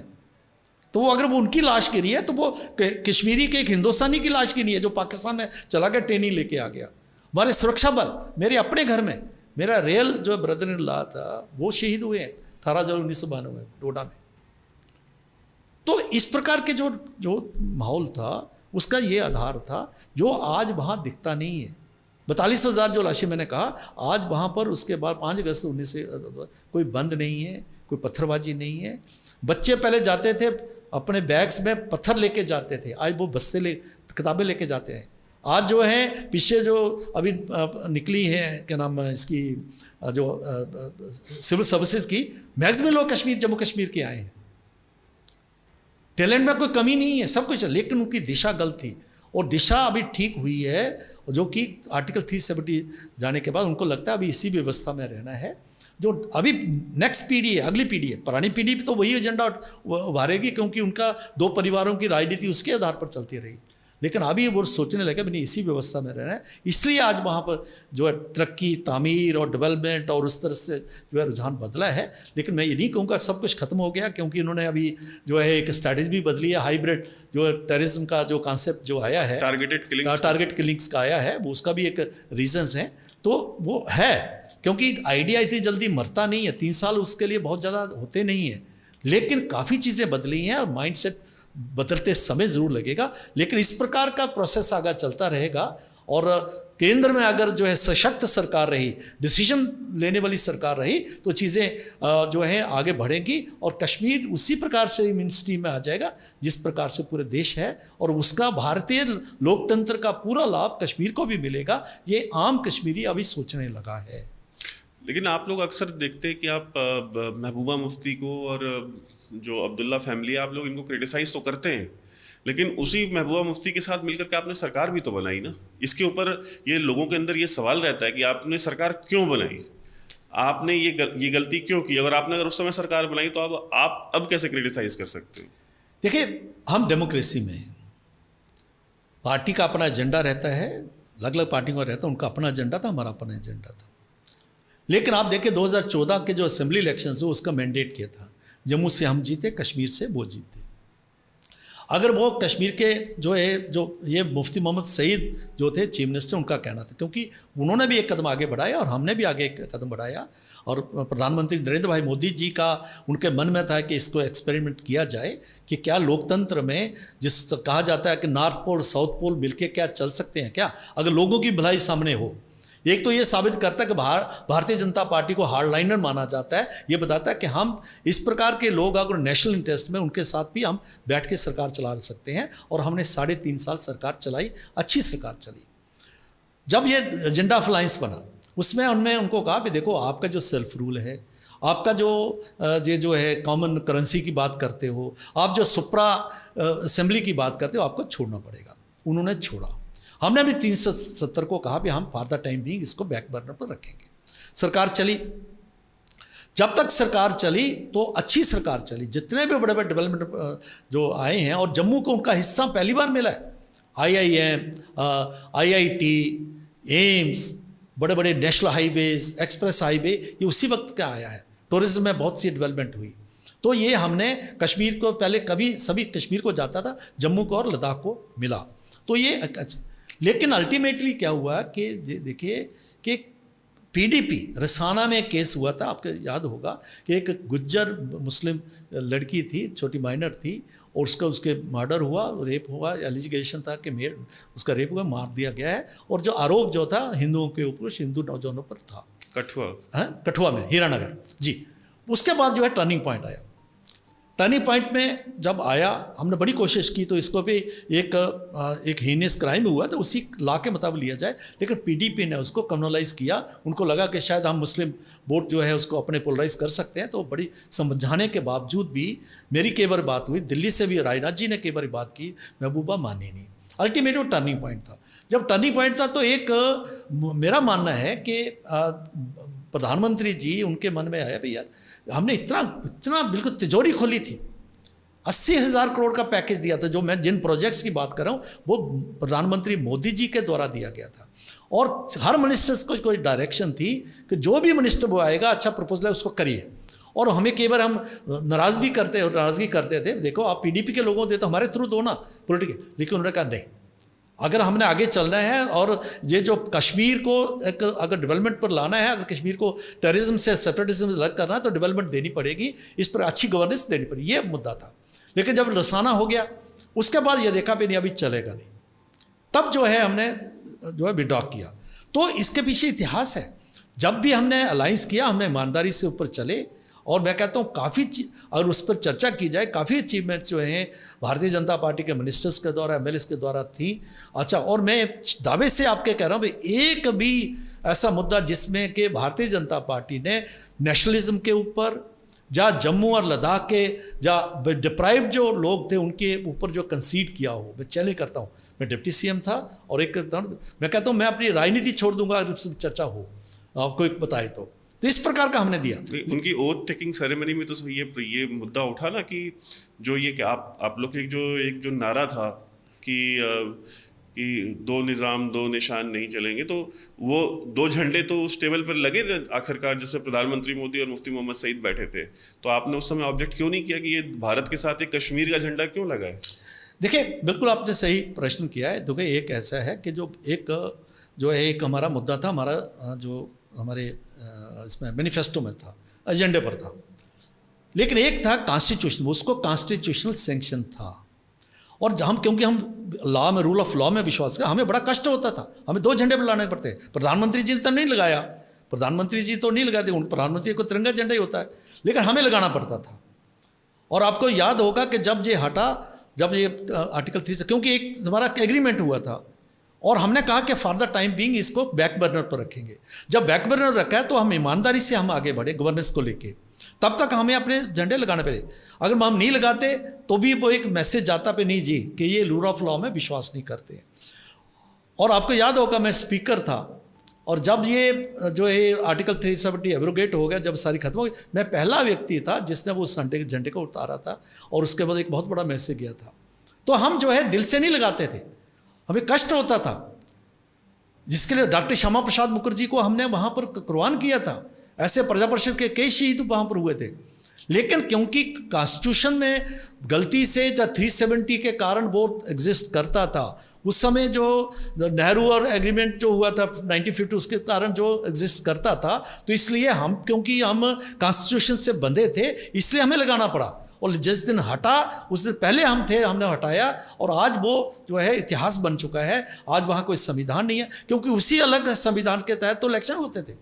तो वो अगर वो उनकी लाश गिरी है, तो वो कश्मीरी के एक हिंदुस्तानी की लाश गिरी है जो पाकिस्तान में चला गया, ट्रेनिंग लेके आ गया। हमारे सुरक्षा बल, मेरे अपने घर में मेरा रियल जो ब्रदर इन लॉ था, वो शहीद हुए हैं 18 जनवरी 1992 डोडा में। तो इस प्रकार के जो माहौल था, उसका ये आधार था, जो आज वहाँ दिखता नहीं है। 42,000 जो लाशें मैंने कहा, आज वहाँ पर उसके बाद 5 अगस्त 19 से कोई बंद नहीं है, कोई पत्थरबाजी नहीं है। बच्चे पहले जाते थे अपने बैग्स में पत्थर लेके जाते थे, आज वो बस्ते किताबें लेके जाते हैं। आज जो है पीछे जो अभी निकली है, क्या नाम है इसकी, जो सिविल सर्विसेज की, मैक्सिमम लोग जम्मू कश्मीर के आए हैं। टैलेंट में कोई कमी नहीं है, सब कुछ है, लेकिन उनकी दिशा गलत थी। और दिशा अभी ठीक हुई है, जो कि आर्टिकल 370 जाने के बाद उनको लगता है अभी इसी व्यवस्था में रहना है। जो अभी नेक्स्ट पीढ़ी है, अगली पीढ़ी है, पुरानी पीढ़ी तो वही एजेंडा उभारेगी, क्योंकि उनका 2 परिवारों की राजनीति उसके आधार पर चलती रही। लेकिन अभी वो सोचने लगे नहीं, इसी व्यवस्था में रहना है। इसलिए आज वहाँ पर जो है तरक्की, तामीर और डेवलपमेंट और उस तरह से जो है रुझान बदला है। लेकिन मैं ये नहीं कहूँगा सब कुछ खत्म हो गया, क्योंकि इन्होंने अभी जो है एक स्ट्रैटेजी भी बदली है। हाइब्रिड जो टेररिज्म का जो कॉन्सेप्ट जो आया है, टारगेट किलिंग्स का आया है, वो उसका भी एक रीजंस है। तो वो है, क्योंकि आइडिया इतनी जल्दी मरता नहीं है, 3 साल उसके लिए बहुत ज़्यादा होते नहीं हैं। लेकिन काफ़ी चीज़ें बदली हैं और माइंडसेट बदलते समय ज़रूर लगेगा। लेकिन इस प्रकार का प्रोसेस आगे चलता रहेगा। और केंद्र में अगर जो है सशक्त सरकार रही, डिसीजन लेने वाली सरकार रही, तो चीज़ें जो है आगे बढ़ेंगी और कश्मीर उसी प्रकार से मेन स्ट्रीम में आ जाएगा जिस प्रकार से पूरे देश है। और उसका भारतीय लोकतंत्र का पूरा लाभ कश्मीर को भी मिलेगा, ये आम कश्मीरी अभी सोचने लगा है। लेकिन आप लोग अक्सर देखते हैं कि आप महबूबा मुफ्ती को और जो अब्दुल्ला फैमिली है, आप लोग इनको क्रिटिसाइज तो करते हैं, लेकिन उसी महबूबा मुफ्ती के साथ मिलकर के आपने सरकार भी तो बनाई ना। इसके ऊपर ये लोगों के अंदर ये सवाल रहता है कि आपने सरकार क्यों बनाई, आपने ये गलती क्यों की। अगर उस समय सरकार बनाई तो आप अब कैसे क्रिटिसाइज कर सकते हैं? देखिए, हम डेमोक्रेसी में हैं, पार्टी का अपना एजेंडा रहता है, अलग अलग पार्टियों का रहता है, उनका अपना एजेंडा था, हमारा अपना एजेंडा था। लेकिन आप देखिए 2014 के जो असेंबली इलेक्शंस हुए, उसका मैंडेट किया था, जम्मू से हम जीते, कश्मीर से वो जीते। अगर वो कश्मीर के जो ये मुफ्ती मोहम्मद सईद जो थे चीफ मिनिस्टर, उनका कहना था, क्योंकि उन्होंने भी एक कदम आगे बढ़ाया और हमने भी आगे एक कदम बढ़ाया, और प्रधानमंत्री नरेंद्र भाई मोदी जी का उनके मन में था कि इसको एक्सपेरिमेंट किया जाए कि क्या लोकतंत्र में जिस कहा जाता है कि नॉर्थ पोल साउथ पोल मिलके क्या चल सकते हैं क्या, अगर लोगों की भलाई सामने हो। एक तो ये साबित करता है कि भारतीय जनता पार्टी को हार्डलाइनर माना जाता है, ये बताता है कि हम इस प्रकार के लोग अगर नेशनल इंटरेस्ट में उनके साथ भी हम बैठ के सरकार चला सकते हैं, और हमने 3.5 साल सरकार चलाई, अच्छी सरकार चली। जब ये एजेंडा ऑफ अलायंस बना उसमें हमने उनको कहा कि देखो आपका जो सेल्फ रूल है, आपका जो है कॉमन करेंसी की बात करते हो, आप जो सुप्रा असेंबली की बात करते हो, आपको छोड़ना पड़ेगा। उन्होंने छोड़ा। हमने भी 370 को कहा कि हम फॉर द टाइम भी इसको बैक बर्नर पर रखेंगे। सरकार चली। जब तक सरकार चली तो अच्छी सरकार चली, जितने भी बड़े बड़े डेवलपमेंट जो आए हैं, और जम्मू को उनका हिस्सा पहली बार मिला है। IIM, IIT, एम्स, बड़े बड़े नेशनल हाईवेज, एक्सप्रेस हाईवे, ये उसी वक्त का आया है। टूरिज्म में बहुत सी डेवलपमेंट हुई। तो ये हमने कश्मीर को पहले कभी सभी कश्मीर को जाता था, जम्मू को और लद्दाख को मिला। तो ये अच्छा, लेकिन अल्टीमेटली क्या हुआ कि देखिए कि PDP रसाना में केस हुआ था, आपको याद होगा कि एक गुज्जर मुस्लिम लड़की थी, छोटी माइनर थी, और उसके मर्डर हुआ, रेप हुआ, एलिगेशन था कि उसका रेप हुआ, मार दिया गया है। और जो आरोप जो था हिंदुओं के ऊपर, हिंदू नौजवानों पर था, कठुआ में, हीरानगर जी। उसके बाद जो है टर्निंग पॉइंट आया। टर्निंग पॉइंट में जब आया, हमने बड़ी कोशिश की तो इसको भी एक हीनियस क्राइम हुआ तो उसी लॉ के मुताबिक लिया जाए, लेकिन PDP ने उसको कम्युनलाइज किया। उनको लगा कि शायद हम मुस्लिम वोट जो है उसको अपने पोलराइज कर सकते हैं। तो बड़ी समझाने के बावजूद भी मेरी कई बार बात हुई, दिल्ली से भी राजनाथ जी ने कई बार बात की, महबूबा मानी नहीं। अल्टीमेट वो टर्निंग पॉइंट था। जब टर्निंग पॉइंट था तो एक मेरा मानना है कि प्रधानमंत्री जी, उनके मन में आया भाई यार, हमने इतना बिल्कुल तिजोरी खोली थी, 80,000 करोड़ का पैकेज दिया था। जो मैं जिन प्रोजेक्ट्स की बात कर रहा हूँ वो प्रधानमंत्री मोदी जी के द्वारा दिया गया था, और हर मिनिस्टर्स को कोई डायरेक्शन थी कि जो भी मिनिस्टर वो आएगा, अच्छा प्रपोजल है उसको करिए। और हमें कई बार हम नाराज़गी करते थे, देखो आप PDP के लोगों दे तो हमारे थ्रू दो ना पॉलिटिकल, लेकिन उन्होंने कहा नहीं, अगर हमने आगे चलना है और ये जो कश्मीर को एक अगर डेवलपमेंट पर लाना है, अगर कश्मीर को टेररिज्म से सेपरेटिज्म से अलग करना है तो डेवलपमेंट देनी पड़ेगी, इस पर अच्छी गवर्नेंस देनी पड़ेगी, ये मुद्दा था। लेकिन जब रसाना हो गया उसके बाद ये देखा भी नहीं अभी चलेगा नहीं, तब जो है हमने जो है विड्रॉ किया। तो इसके पीछे इतिहास है। जब भी हमने अलायंस किया हमने ईमानदारी से ऊपर चले, और मैं कहता हूँ काफ़ी अगर उस पर चर्चा की जाए, काफ़ी अचीवमेंट्स जो हैं भारतीय जनता पार्टी के मिनिस्टर्स के द्वारा, MLAs के द्वारा थी। अच्छा, और मैं दावे से आपके कह रहा हूँ भाई, एक भी ऐसा मुद्दा जिसमें कि भारतीय जनता पार्टी ने नेशनलिज्म के ऊपर, जहाँ जम्मू और लद्दाख के जहाँ डिप्राइव जो लोग थे उनके ऊपर जो कंसीड किया हो, मैं चैलेंज करता हूँ। मैं डिप्टी CM था, और एक मैं कहता हूँ मैं अपनी राजनीति छोड़ दूंगा अगर चर्चा हो, आपको एक बताए तो इस प्रकार का हमने दिया। उनकी ओथ टेकिंग सेरेमनी में तो ये मुद्दा उठा ना कि जो ये कि आप लोग एक जो नारा था कि दो निज़ाम दो निशान नहीं चलेंगे, तो वो 2 झंडे तो उस टेबल पर लगे थे आखिरकार, जिसमें प्रधानमंत्री मोदी और मुफ्ती मोहम्मद सईद बैठे थे। तो आपने उस समय ऑब्जेक्ट क्यों नहीं किया कि ये भारत के साथ एक कश्मीर का झंडा क्यों लगा है? देखिए, बिल्कुल आपने सही प्रश्न किया है। देखिए, एक ऐसा है कि जो एक हमारा मुद्दा था, हमारा जो हमारे इसमें मैनिफेस्टो में था, एजेंडे पर था, लेकिन एक था कॉन्स्टिट्यूशन, उसको कॉन्स्टिट्यूशनल सैंक्शन था। और क्योंकि हम लॉ में, रूल ऑफ लॉ में विश्वास कर, हमें बड़ा कष्ट होता था, हमें 2 झंडे लाने पड़ते। प्रधानमंत्री जी ने तो नहीं लगाया, प्रधानमंत्री जी तो नहीं लगाते, प्रधानमंत्री को तिरंगा झंडा ही होता है, लेकिन हमें लगाना पड़ता था। और आपको याद होगा कि जब ये हटा, जब ये आर्टिकल 3 से, क्योंकि एक हमारा एग्रीमेंट हुआ था, और हमने कहा कि फॉर द टाइम बीइंग इसको बैक बर्नर पर रखेंगे। जब बैक बर्नर रखा है तो हम ईमानदारी से हम आगे बढ़े गवर्नेंस को लेके, तब तक हमें अपने झंडे लगाने पड़े। अगर हम नहीं लगाते तो भी वो एक मैसेज जाता पे नहीं जी कि ये रूल ऑफ लॉ में विश्वास नहीं करते हैं। और आपको याद होगा मैं स्पीकर था, और जब ये जो है आर्टिकल 370 एब्रोगेट हो गया, जब सारी खत्म हो गई, मैं पहला व्यक्ति था जिसने वो झंडे को उतारा था, और उसके बाद एक बहुत बड़ा मैसेज गया था। तो हम जो है दिल से नहीं लगाते थे, हमें कष्ट होता था, जिसके लिए डॉक्टर श्यामा प्रसाद मुखर्जी को हमने वहाँ पर कुर्बान किया था। ऐसे प्रजा परिषद के कई शहीद वहाँ पर हुए थे, लेकिन क्योंकि कॉन्स्टिट्यूशन में गलती से या 370 के कारण वो एग्जिस्ट करता था, उस समय जो नेहरू और एग्रीमेंट जो हुआ था 1950 उसके कारण जो एग्जिस्ट करता था, तो इसलिए हम, क्योंकि हम कॉन्स्टिट्यूशन से बंधे थे, इसलिए हमें लगाना पड़ा। और जिस दिन हटा उस दिन पहले हम थे, हमने हटाया, और आज वो जो है इतिहास बन चुका है। आज वहाँ कोई संविधान नहीं है, क्योंकि उसी अलग संविधान के तहत तो इलेक्शन होते थे।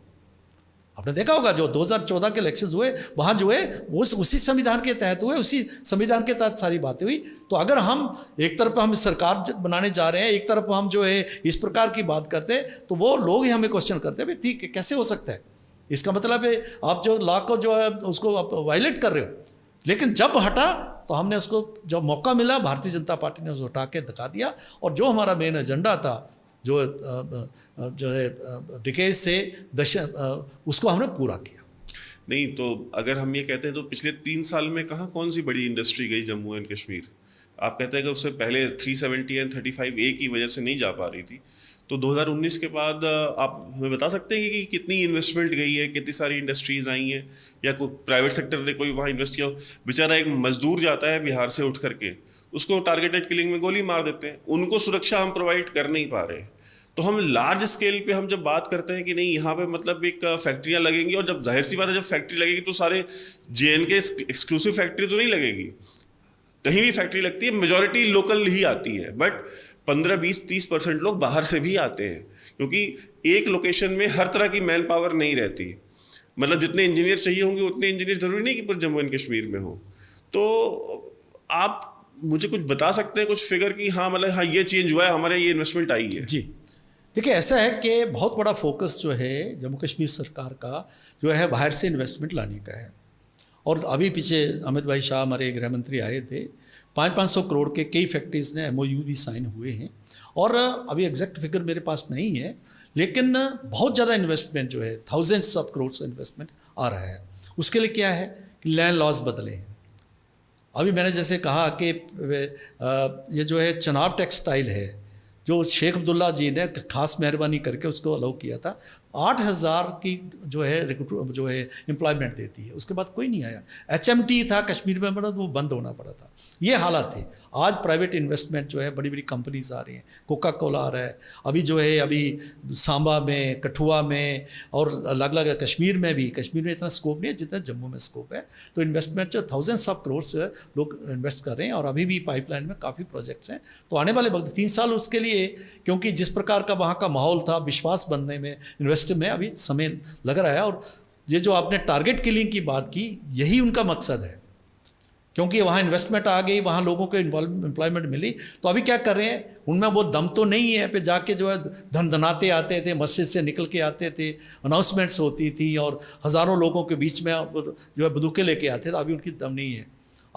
आपने देखा होगा जो 2014 के इलेक्शंस हुए, वहाँ जो है वो उसी संविधान के तहत हुए, उसी संविधान के तहत सारी बातें हुई। तो अगर हम एक तरफ हम सरकार बनाने जा रहे हैं, एक तरफ हम जो है इस प्रकार की बात करते हैं, तो वो लोग ही हमें क्वेश्चन करते हैं, भाई ठीक है, कैसे हो सकता है? इसका मतलब है आप जो लॉ को जो है उसको आप वायलेट कर रहे हो। लेकिन जब हटा तो हमने उसको, जब मौका मिला, भारतीय जनता पार्टी ने उसको हटा के दिखा दिया, और जो हमारा मेन एजेंडा था, जो है डिकेज से उसको हमने पूरा किया। नहीं तो अगर हम ये कहते हैं तो पिछले 3 साल में कहाँ कौन सी बड़ी इंडस्ट्री गई जम्मू एंड कश्मीर? आप कहते हैं कि उससे पहले 370 एंड 35A की वजह से नहीं जा पा रही थी, तो 2019 के बाद आप हमें बता सकते हैं कि कितनी इन्वेस्टमेंट गई है, कितनी सारी इंडस्ट्रीज आई हैं, या कोई प्राइवेट सेक्टर ने कोई वहाँ इन्वेस्ट किया? बेचारा एक मजदूर जाता है बिहार से उठ करके, उसको टारगेटेड किलिंग में गोली मार देते हैं, उनको सुरक्षा हम प्रोवाइड कर नहीं पा रहे। तो हम लार्ज स्केल पे हम जब बात करते हैं कि नहीं यहाँ पे मतलब एक फैक्ट्रियाँ लगेंगी, और जब जाहिर सी बात है जब फैक्ट्री लगेगी तो सारे JNK एक्सक्लूसिव फैक्ट्री तो नहीं लगेगी, कहीं भी फैक्ट्री लगती है मेजॉरिटी लोकल ही आती है, बट 15-20-30% लोग बाहर से भी आते हैं, क्योंकि एक लोकेशन में हर तरह की मैन पावर नहीं रहती। मतलब जितने इंजीनियर चाहिए होंगे उतने इंजीनियर जरूरी नहीं कि पूरे जम्मू एंड कश्मीर में हो। तो आप मुझे कुछ बता सकते हैं, कुछ फिगर की हाँ मतलब हाँ ये चेंज हुआ है, हमारे ये इन्वेस्टमेंट आई है? जी देखिए, ऐसा है कि बहुत बड़ा फोकस जो है जम्मू कश्मीर सरकार का जो है बाहर से इन्वेस्टमेंट लाने का है। और अभी पीछे अमित भाई शाह हमारे गृह मंत्री आए थे, 500 करोड़ के कई फैक्ट्रीज ने MOU भी साइन हुए हैं, और अभी एग्जैक्ट फिगर मेरे पास नहीं है, लेकिन बहुत ज़्यादा इन्वेस्टमेंट जो है थाउजेंड्स ऑफ करोड़ इन्वेस्टमेंट आ रहा है। उसके लिए क्या है कि लैंड लॉज बदले हैं। अभी मैंने जैसे कहा कि ये जो है चनाब टेक्सटाइल है, जो शेख अब्दुल्ला जी ने खास मेहरबानी करके उसको अलाउ किया था, 8000 की जो है एम्प्लॉयमेंट देती है। उसके बाद कोई नहीं आया। HMT था कश्मीर में, मतलब वो बंद होना पड़ा था। ये हालात थे। आज प्राइवेट इन्वेस्टमेंट जो है, बड़ी बड़ी कंपनीज आ रही हैं, कोका कोला आ रहा है, अभी जो है अभी सांबा में, कठुआ में, और अलग अलग कश्मीर में भी। कश्मीर में इतना स्कोप नहीं है जितना जम्मू में स्कोप है। तो इन्वेस्टमेंट जो थाउजेंड्स ऑफ करोड़ से लोग इन्वेस्ट कर रहे हैं, और अभी भी पाइपलाइन में काफ़ी प्रोजेक्ट्स हैं। तो आने वाले वक्त 3 साल उसके लिए, क्योंकि जिस प्रकार का वहाँ का माहौल था, विश्वास बनने में, इन्वेस्ट में अभी समय लग रहा है। और ये जो आपने टारगेट किलिंग की बात की, यही उनका मकसद है, क्योंकि वहाँ इन्वेस्टमेंट आ गई, वहाँ लोगों को एम्प्लॉयमेंट मिली। तो अभी क्या कर रहे हैं, उनमें वो दम तो नहीं है पे जाके जो है धनाते आते थे, मस्जिद से निकल के आते थे, अनाउंसमेंट्स होती थी, और हज़ारों लोगों के बीच में जो है बंदूकें लेके आते थे। अभी उनकी दम नहीं है।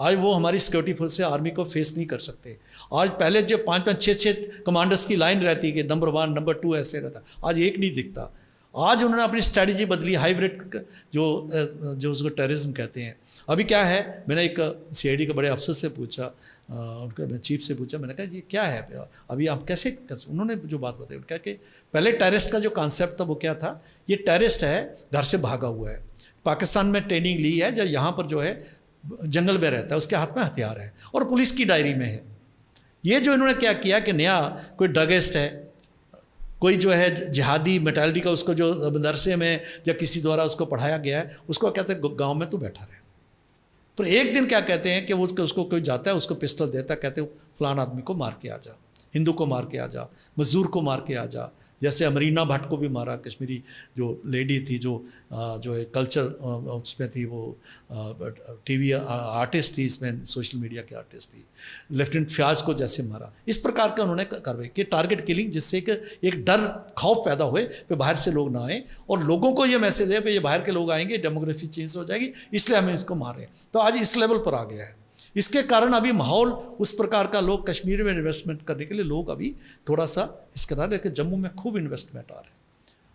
आज वो हमारी सिक्योरिटी फोर्स से आर्मी को फेस नहीं कर सकते। आज पहले जो 5-5, 6-6 कमांडर्स की लाइन रहती कि नंबर 1, नंबर 2 ऐसे रहता, आज एक नहीं दिखता। आज उन्होंने अपनी स्ट्रैटेजी बदली, हाइब्रिड जो उसको टेररिज्म कहते हैं। अभी क्या है, मैंने एक CID के बड़े अफसर से पूछा, उनका चीफ से पूछा, मैंने कहा ये क्या है, अभी आप कैसे कर सकते? उन्होंने जो बात बताई, उन्होंने कहा कि पहले टेररिस्ट का जो कॉन्सेप्ट था वो क्या था, ये टेररिस्ट है, घर से भागा हुआ है, पाकिस्तान में ट्रेनिंग ली है, जब यहाँ पर जो है जंगल में रहता है, उसके हाथ में हथियार है और पुलिस की डायरी में है। ये जो इन्होंने क्या किया कि नया कोई ड्रगिस्ट है, कोई जो है जिहादी मेंटालिटी का, उसको जो मदरसे में या किसी द्वारा उसको पढ़ाया गया है, उसको कहते हैं गांव में तू बैठा रहे। पर एक दिन क्या कहते हैं कि वो उसको कोई जाता है, उसको पिस्टल देता है, कहते हैं फलान आदमी को मार के आ जा, हिंदू को मार के आ जा, मजदूर को मार के आ जा। जैसे अमरीना भट्ट को भी मारा, कश्मीरी जो लेडी थी, जो है कल्चर उसमें थी, वो TV आर्टिस्ट थी, इसमें सोशल मीडिया की आर्टिस्ट थी। लेफ्टिनेंट फ्याज को जैसे मारा, इस प्रकार का उन्होंने कार्रवाई की, टारगेट किलिंग, जिससे एक डर खौफ पैदा हुए कि बाहर से लोग ना आए, और लोगों को ये मैसेज है कि ये बाहर के लोग आएंगे, डेमोग्राफी चेंज हो जाएगी, इसलिए हमें इसको मार रहे हैं। तो आज इस लेवल पर आ गया है। इसके कारण अभी माहौल उस प्रकार का, लोग कश्मीर में इन्वेस्टमेंट करने के लिए लोग अभी थोड़ा सा इसके तरह, लेकिन जम्मू में खूब इन्वेस्टमेंट आ रहे हैं।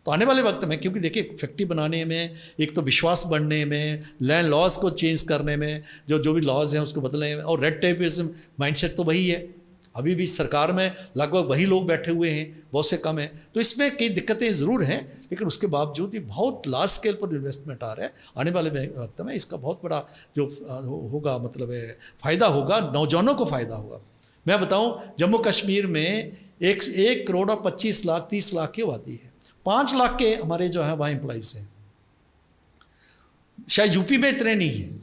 तो आने वाले वक्त में, क्योंकि देखिए फैक्ट्री बनाने में, एक तो विश्वास बढ़ने में, लैंड लॉज को चेंज करने में, जो भी लॉज हैं उसको बदलने में, और रेड टेपिज्म माइंडसेट तो वही है। अभी भी सरकार में लगभग वही लोग बैठे हुए हैं, बहुत से कम हैं। तो इसमें कई दिक्कतें ज़रूर हैं, लेकिन उसके बावजूद ही बहुत लार्ज स्केल पर इन्वेस्टमेंट आ रहा है। आने वाले वक्त में इसका बहुत बड़ा जो होगा मतलब फ़ायदा होगा, नौजवानों को फ़ायदा होगा। मैं बताऊं, जम्मू कश्मीर में 1 करोड़ और 25 लाख 30 लाख की आबादी है, 5 लाख के हमारे जो है वहाँ एम्प्लॉइज़ हैं, शायद यूपी में इतने नहीं हैं।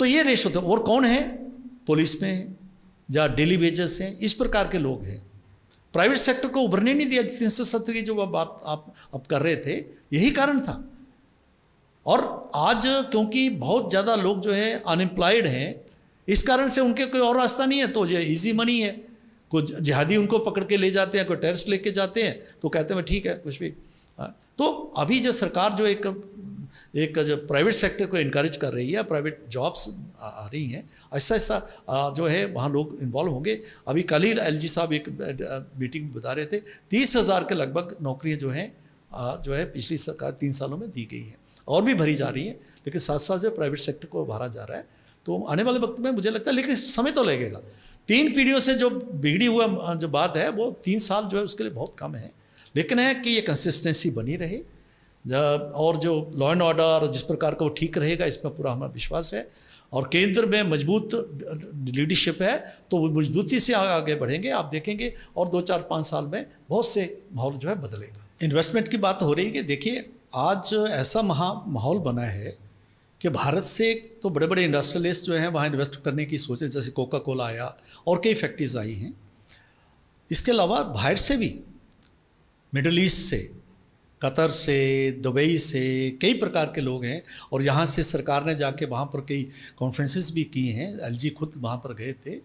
तो ये रेशो होता है। और कौन है, पुलिस में है या डेली वेजेस हैं, इस प्रकार के लोग हैं। प्राइवेट सेक्टर को उभरने नहीं दिया। 370 की जो बात आप कर रहे थे, यही कारण था। और आज क्योंकि बहुत ज़्यादा लोग जो है अनएम्प्लॉयड हैं, इस कारण से उनके कोई और रास्ता नहीं है, तो ये इजी मनी है। कोई जिहादी उनको पकड़ के ले जाते हैं, कोई टेररिस्ट लेके जाते हैं, तो कहते हैं ठीक है कुछ भी। तो अभी जो सरकार जो एक जो प्राइवेट सेक्टर को इनकरेज कर रही है, प्राइवेट जॉब्स आ रही हैं, ऐसा ऐसा जो है वहाँ लोग इन्वॉल्व होंगे। अभी कल ही LG साहब एक मीटिंग बता रहे थे, 30,000 के लगभग नौकरियाँ जो है पिछली सरकार 3 सालों में दी गई हैं, और भी भरी जा रही हैं, लेकिन साथ साथ जो प्राइवेट सेक्टर को भरा जा रहा है। तो आने वाले वक्त में मुझे लगता है, लेकिन समय तो लगेगा। 3 पीढ़ियों से जो बिगड़ी हुआ जो बात है, वो 3 साल जो है उसके लिए बहुत कम है। लेकिन है कि ये कंसिस्टेंसी बनी रहे, और जो लॉ एंड ऑर्डर जिस प्रकार का वो ठीक रहेगा, इसमें पूरा हमारा विश्वास है। और केंद्र में मजबूत लीडरशिप है, तो वो मजबूती से आगे बढ़ेंगे। आप देखेंगे और 2, 4, 5 साल में बहुत से माहौल जो है बदलेगा। इन्वेस्टमेंट की बात हो रही है कि देखिए, आज ऐसा माहौल बना है कि भारत से तो बड़े बड़े इंडस्ट्रियलिस्ट जो हैं वहाँ इन्वेस्ट करने की सोच रहे, जैसे कोका कोला आया और कई फैक्ट्रीज आई हैं। इसके अलावा बाहर से भी, मिडल ईस्ट से, कतर से, दुबई से कई प्रकार के लोग हैं। और यहाँ से सरकार ने जाके वहाँ पर कई कॉन्फ्रेंसेस भी की हैं। LG खुद वहाँ पर गए थे।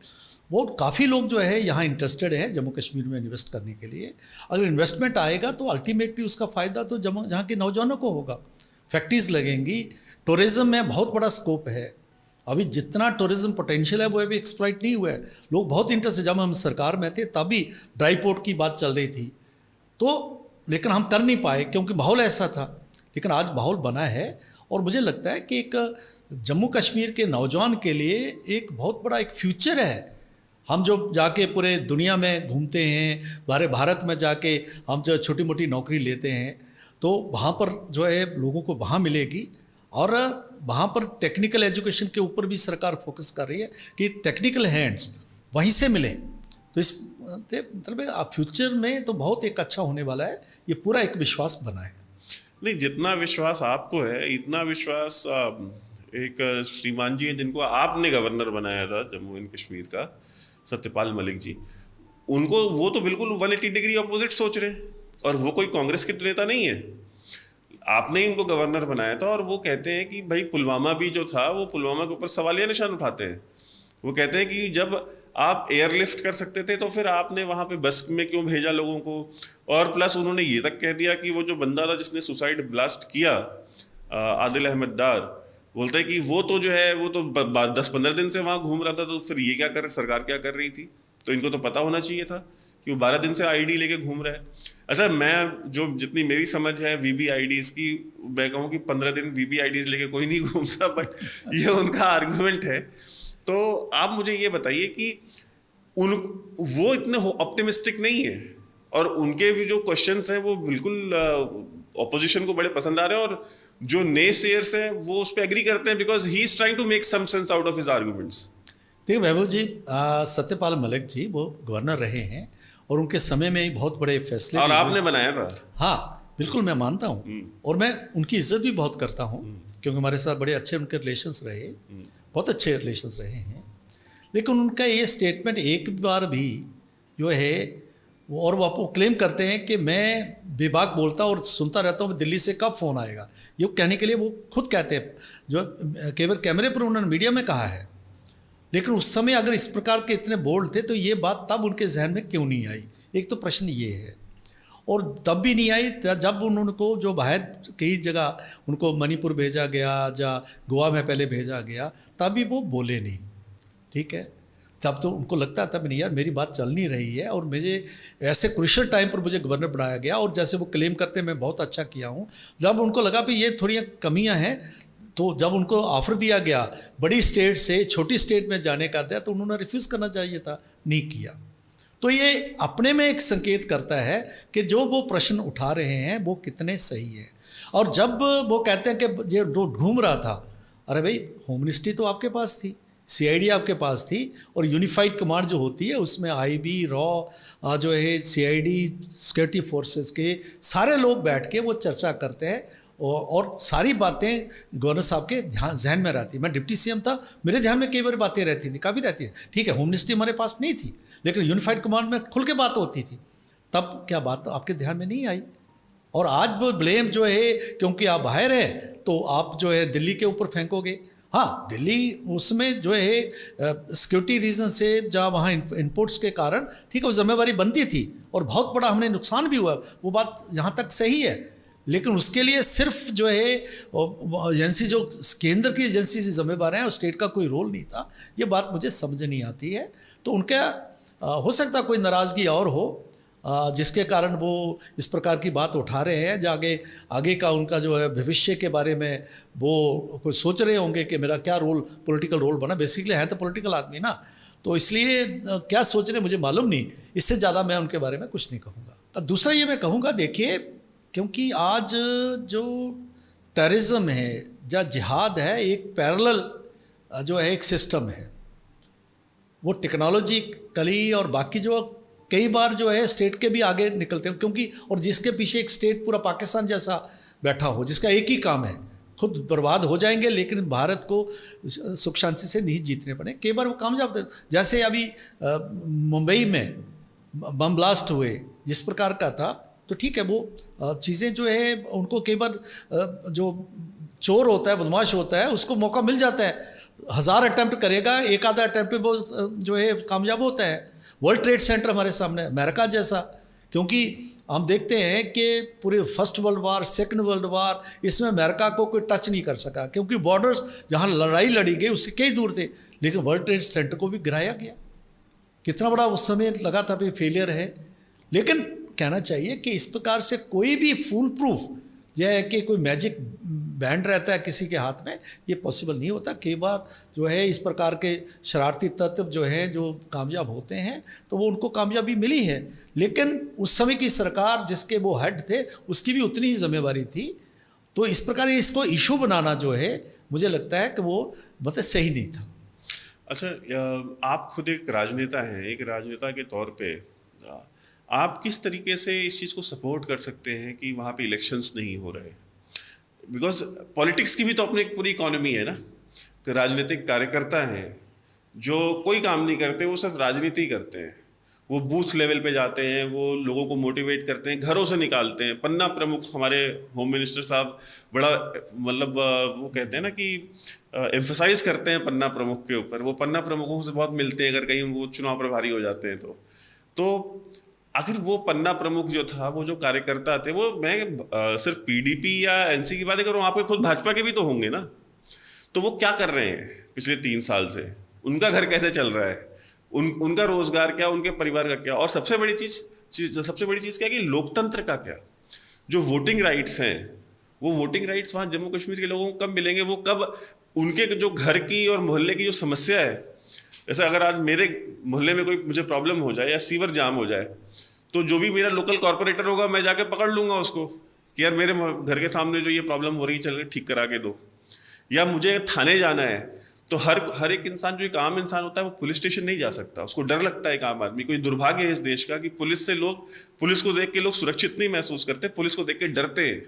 वो काफ़ी लोग जो है यहाँ इंटरेस्टेड हैं जम्मू कश्मीर में इन्वेस्ट करने के लिए। अगर इन्वेस्टमेंट आएगा तो अल्टीमेटली उसका फ़ायदा तो जहाँ के नौजवानों को होगा। फैक्ट्रीज लगेंगी, टूरिज़्म में बहुत बड़ा स्कोप है। अभी जितना टूरिज़्म पोटेंशियल है वो अभी एक्सप्लॉइट नहीं हुआ है। लोग बहुत इंटरेस्ट, जब हम सरकार में थे तभी ड्राई पोर्ट की बात चल रही थी, तो लेकिन हम कर नहीं पाए क्योंकि माहौल ऐसा था। लेकिन आज माहौल बना है, और मुझे लगता है कि एक जम्मू कश्मीर के नौजवान के लिए एक बहुत बड़ा एक फ्यूचर है। हम जो जाके पूरे दुनिया में घूमते हैं, भारत में जाके हम जो छोटी मोटी नौकरी लेते हैं, तो वहाँ पर जो है लोगों को वहाँ मिलेगी। और वहाँ पर टेक्निकल एजुकेशन के ऊपर भी सरकार फोकस कर रही है कि टेक्निकल हैंड्स वहीं से मिलें। तो इस मतलब फ्यूचर में तो बहुत एक अच्छा होने वाला है। ये पूरा एक विश्वास बना है। नहीं, जितना विश्वास आपको है, इतना विश्वास एक श्रीमान जी हैं जिनको आपने गवर्नर बनाया था जम्मू एंड कश्मीर का, सत्यपाल मलिक जी, उनको, वो तो बिल्कुल 180 डिग्री अपोजिट सोच रहे हैं। और वो कोई कांग्रेस के नेता नहीं है। आपने इनको गवर्नर बनाया था, और वो कहते हैं कि भाई पुलवामा भी जो था, वो पुलवामा के ऊपर सवालिया निशान उठाते हैं। वो कहते हैं कि जब आप एयरलिफ्ट कर सकते थे तो फिर आपने वहाँ पे बस में क्यों भेजा लोगों को। और प्लस उन्होंने ये तक कह दिया कि वो जो बंदा था जिसने सुसाइड ब्लास्ट किया, आदिल अहमद डार, बोलते हैं कि वो तो जो है वो तो 10-15 दिन से वहाँ घूम रहा था, तो फिर ये क्या सरकार क्या कर रही थी। तो इनको तो पता होना चाहिए था कि वो 12 दिन से ID लेके घूम रहा है। अच्छा, मैं जो जितनी मेरी समझ है VVIDs की, मैं कहूँ कि 15 दिन VVIDs लेके कोई नहीं घूमता, बट ये उनका आर्गूमेंट है। तो आप मुझे ये बताइए कि वो इतने ऑप्टिमिस्टिक नहीं है, और उनके भी जो क्वेश्चंस हैं वो बिल्कुल ऑपोजिशन को बड़े पसंद आ रहे हैं, और जो नेसेयर्स हैं वो उस पर एग्री करते हैं, because he is trying to make some sense out of his arguments. देखिए वैभव जी, सत्यपाल मलिक जी वो गवर्नर रहे हैं, और उनके समय में ही बहुत बड़े फैसले, और आपने बनाया था। हाँ बिल्कुल, मैं मानता हूँ, और मैं उनकी इज्जत भी बहुत करता हूँ, क्योंकि हमारे साथ बड़े अच्छे उनके रिलेशंस रहे, बहुत अच्छे रिलेशंस रहे हैं। लेकिन उनका ये स्टेटमेंट एक बार भी जो है वो, और वो क्लेम करते हैं कि मैं बेबाक बोलता और सुनता रहता हूँ, दिल्ली से कब फ़ोन आएगा, ये कहने के लिए वो खुद कहते हैं, जो केवल कैमरे पर उन्होंने मीडिया में कहा है। लेकिन उस समय अगर इस प्रकार के इतने बोल्ड थे तो ये बात तब उनके जहन में क्यों नहीं आई, एक तो प्रश्न ये है। और तब भी नहीं आई जब उनको जो बाहर कई जगह उनको मणिपुर भेजा गया या गोवा में पहले भेजा गया, तब भी वो बोले नहीं। ठीक है, तब तो उनको लगता तब नहीं, यार मेरी बात चल नहीं रही है, और मुझे ऐसे क्रूशियल टाइम पर मुझे गवर्नर बनाया गया, और जैसे वो क्लेम करते मैं बहुत अच्छा किया हूँ। जब उनको लगा कि ये थोड़ी कमियाँ हैं, तो जब उनको ऑफर दिया गया बड़ी स्टेट से छोटी स्टेट में जाने का दिया तो उन्होंने रिफ्यूज़ करना चाहिए था, नहीं किया। तो ये अपने में एक संकेत करता है कि जो वो प्रश्न उठा रहे हैं वो कितने सही है। और जब वो कहते हैं कि ये ढूंढ रहा था, अरे भाई होम मिनिस्ट्री तो आपके पास थी, सीआईडी आपके पास थी, और यूनिफाइड कमांड जो होती है उसमें आईबी, रॉ जो है, सीआईडी, सिक्योरिटी फोर्सेस के सारे लोग बैठ के वो चर्चा करते हैं और सारी बातें गवर्नर साहब के ध्यान जहन में रहती है। मैं डिप्टी सीएम था, मेरे ध्यान में कई बार बातें रहती थी, काफ़ी रहती है। ठीक है, होम मिनिस्ट्री हमारे पास नहीं थी, लेकिन यूनिफाइड कमांड में खुल के बात होती थी। तब क्या बात आपके ध्यान में नहीं आई? और आज वो ब्लेम जो है क्योंकि आप बाहर हैं तो आप जो है दिल्ली के ऊपर फेंकोगे। हाँ, दिल्ली उसमें जो है सिक्योरिटी रीज़न से जहाँ वहाँ इनपुट्स के कारण ठीक है वो जिम्मेवारी बनती थी और बहुत बड़ा हमने नुकसान भी हुआ, वो बात यहाँ तक सही है। लेकिन उसके लिए सिर्फ जो है एजेंसी जो केंद्र की एजेंसी से जिम्मेवार हैं और स्टेट का कोई रोल नहीं था, ये बात मुझे समझ नहीं आती है। तो उनका हो सकता कोई नाराज़गी और हो जिसके कारण वो इस प्रकार की बात उठा रहे हैं। जागे आगे का उनका जो है भविष्य के बारे में वो कोई सोच रहे होंगे कि मेरा क्या रोल, पॉलिटिकल रोल बना। बेसिकली है तो पॉलिटिकल आदमी ना, तो इसलिए क्या सोच रहे मुझे मालूम नहीं। इससे ज़्यादा मैं उनके बारे में कुछ नहीं कहूँगा। दूसरा ये मैं कहूँगा, देखिए, क्योंकि आज जो टेररिज्म है या जिहाद है, एक पैरेलल जो है एक सिस्टम है, वो टेक्नोलॉजिकली और बाकी जो कई बार जो है स्टेट के भी आगे निकलते हैं, क्योंकि और जिसके पीछे एक स्टेट पूरा पाकिस्तान जैसा बैठा हो, जिसका एक ही काम है, खुद बर्बाद हो जाएंगे लेकिन भारत को सुख शांति से नहीं जीतने पड़े। कई बार वो कामयाब थे, जैसे अभी मुंबई में बम ब्लास्ट हुए जिस प्रकार का था, तो ठीक है वो चीज़ें जो है उनको कई बार जो चोर होता है, बदमाश होता है, उसको मौका मिल जाता है। 1000 अटैम्प्ट करेगा, एक आधा अटैम्प्ट वो जो है कामयाब होता है। वर्ल्ड ट्रेड सेंटर हमारे सामने, अमेरिका जैसा, क्योंकि हम देखते हैं कि पूरे first world war, second world war, इसमें अमेरिका को कोई टच नहीं कर सका, क्योंकि बॉर्डर्स जहाँ लड़ाई लड़ी गई उससे कई दूर थे, लेकिन वर्ल्ड ट्रेड सेंटर को भी गिराया गया। कितना बड़ा उस समय लगा था भी फेलियर है। लेकिन कहना चाहिए कि इस प्रकार से कोई भी फुल प्रूफ यह है कि कोई मैजिक बैंड रहता है किसी के हाथ में, ये पॉसिबल नहीं होता। कई बार जो है इस प्रकार के शरारती तत्व जो हैं जो कामयाब होते हैं तो वो उनको कामयाबी मिली है, लेकिन उस समय की सरकार जिसके वो हेड थे उसकी भी उतनी ही जिम्मेवारी थी। तो इस प्रकार इसको इशू बनाना जो है मुझे लगता है कि वो मतलब सही नहीं था। अच्छा, आप खुद एक राजनेता हैं, एक राजनेता के तौर पे आप किस तरीके से इस चीज़ को सपोर्ट कर सकते हैं कि वहाँ पे इलेक्शंस नहीं हो रहे? बिकॉज पॉलिटिक्स की भी तो अपनी एक पूरी इकोनॉमी है ना, कि राजनीतिक कार्यकर्ता हैं जो कोई काम नहीं करते, वो सिर्फ राजनीति करते हैं। वो बूथ लेवल पे जाते हैं, वो लोगों को मोटिवेट करते हैं, घरों से निकालते हैं। पन्ना प्रमुख हमारे होम मिनिस्टर साहब बड़ा मतलब वो कहते हैं ना कि एम्फसाइज करते हैं पन्ना प्रमुख के ऊपर। वो पन्ना प्रमुखों से बहुत मिलते हैं अगर कहीं वो चुनाव प्रभारी हो जाते हैं तो अगर वो पन्ना प्रमुख जो था, वो जो कार्यकर्ता थे, वो मैं सिर्फ पीडीपी या एनसी की बातें करूँ, आपके खुद भाजपा के भी तो होंगे ना, तो वो क्या कर रहे हैं पिछले 3 साल से? उनका घर कैसे चल रहा है? उनका रोजगार क्या, उनके परिवार का क्या? और सबसे बड़ी चीज़ क्या है कि लोकतंत्र का क्या? जो वोटिंग राइट्स हैं, वो वोटिंग राइट्स वहाँ जम्मू कश्मीर के लोगों को कब मिलेंगे? वो कब उनके जो घर की और मोहल्ले की जो समस्या है, जैसे अगर आज मेरे मोहल्ले में कोई मुझे प्रॉब्लम हो जाए या सीवर जाम हो जाए, तो जो भी मेरा लोकल कॉर्पोरेटर होगा मैं जाके पकड़ लूँगा उसको कि यार मेरे घर के सामने जो ये प्रॉब्लम हो रही है चल रही, ठीक करा के दो। या मुझे थाने जाना है तो हर एक इंसान जो एक आम इंसान होता है वो पुलिस स्टेशन नहीं जा सकता, उसको डर लगता है। एक आम आदमी कोई दुर्भाग्य है इस देश का कि पुलिस को देख के लोग सुरक्षित नहीं महसूस करते, पुलिस को देख के डरते हैं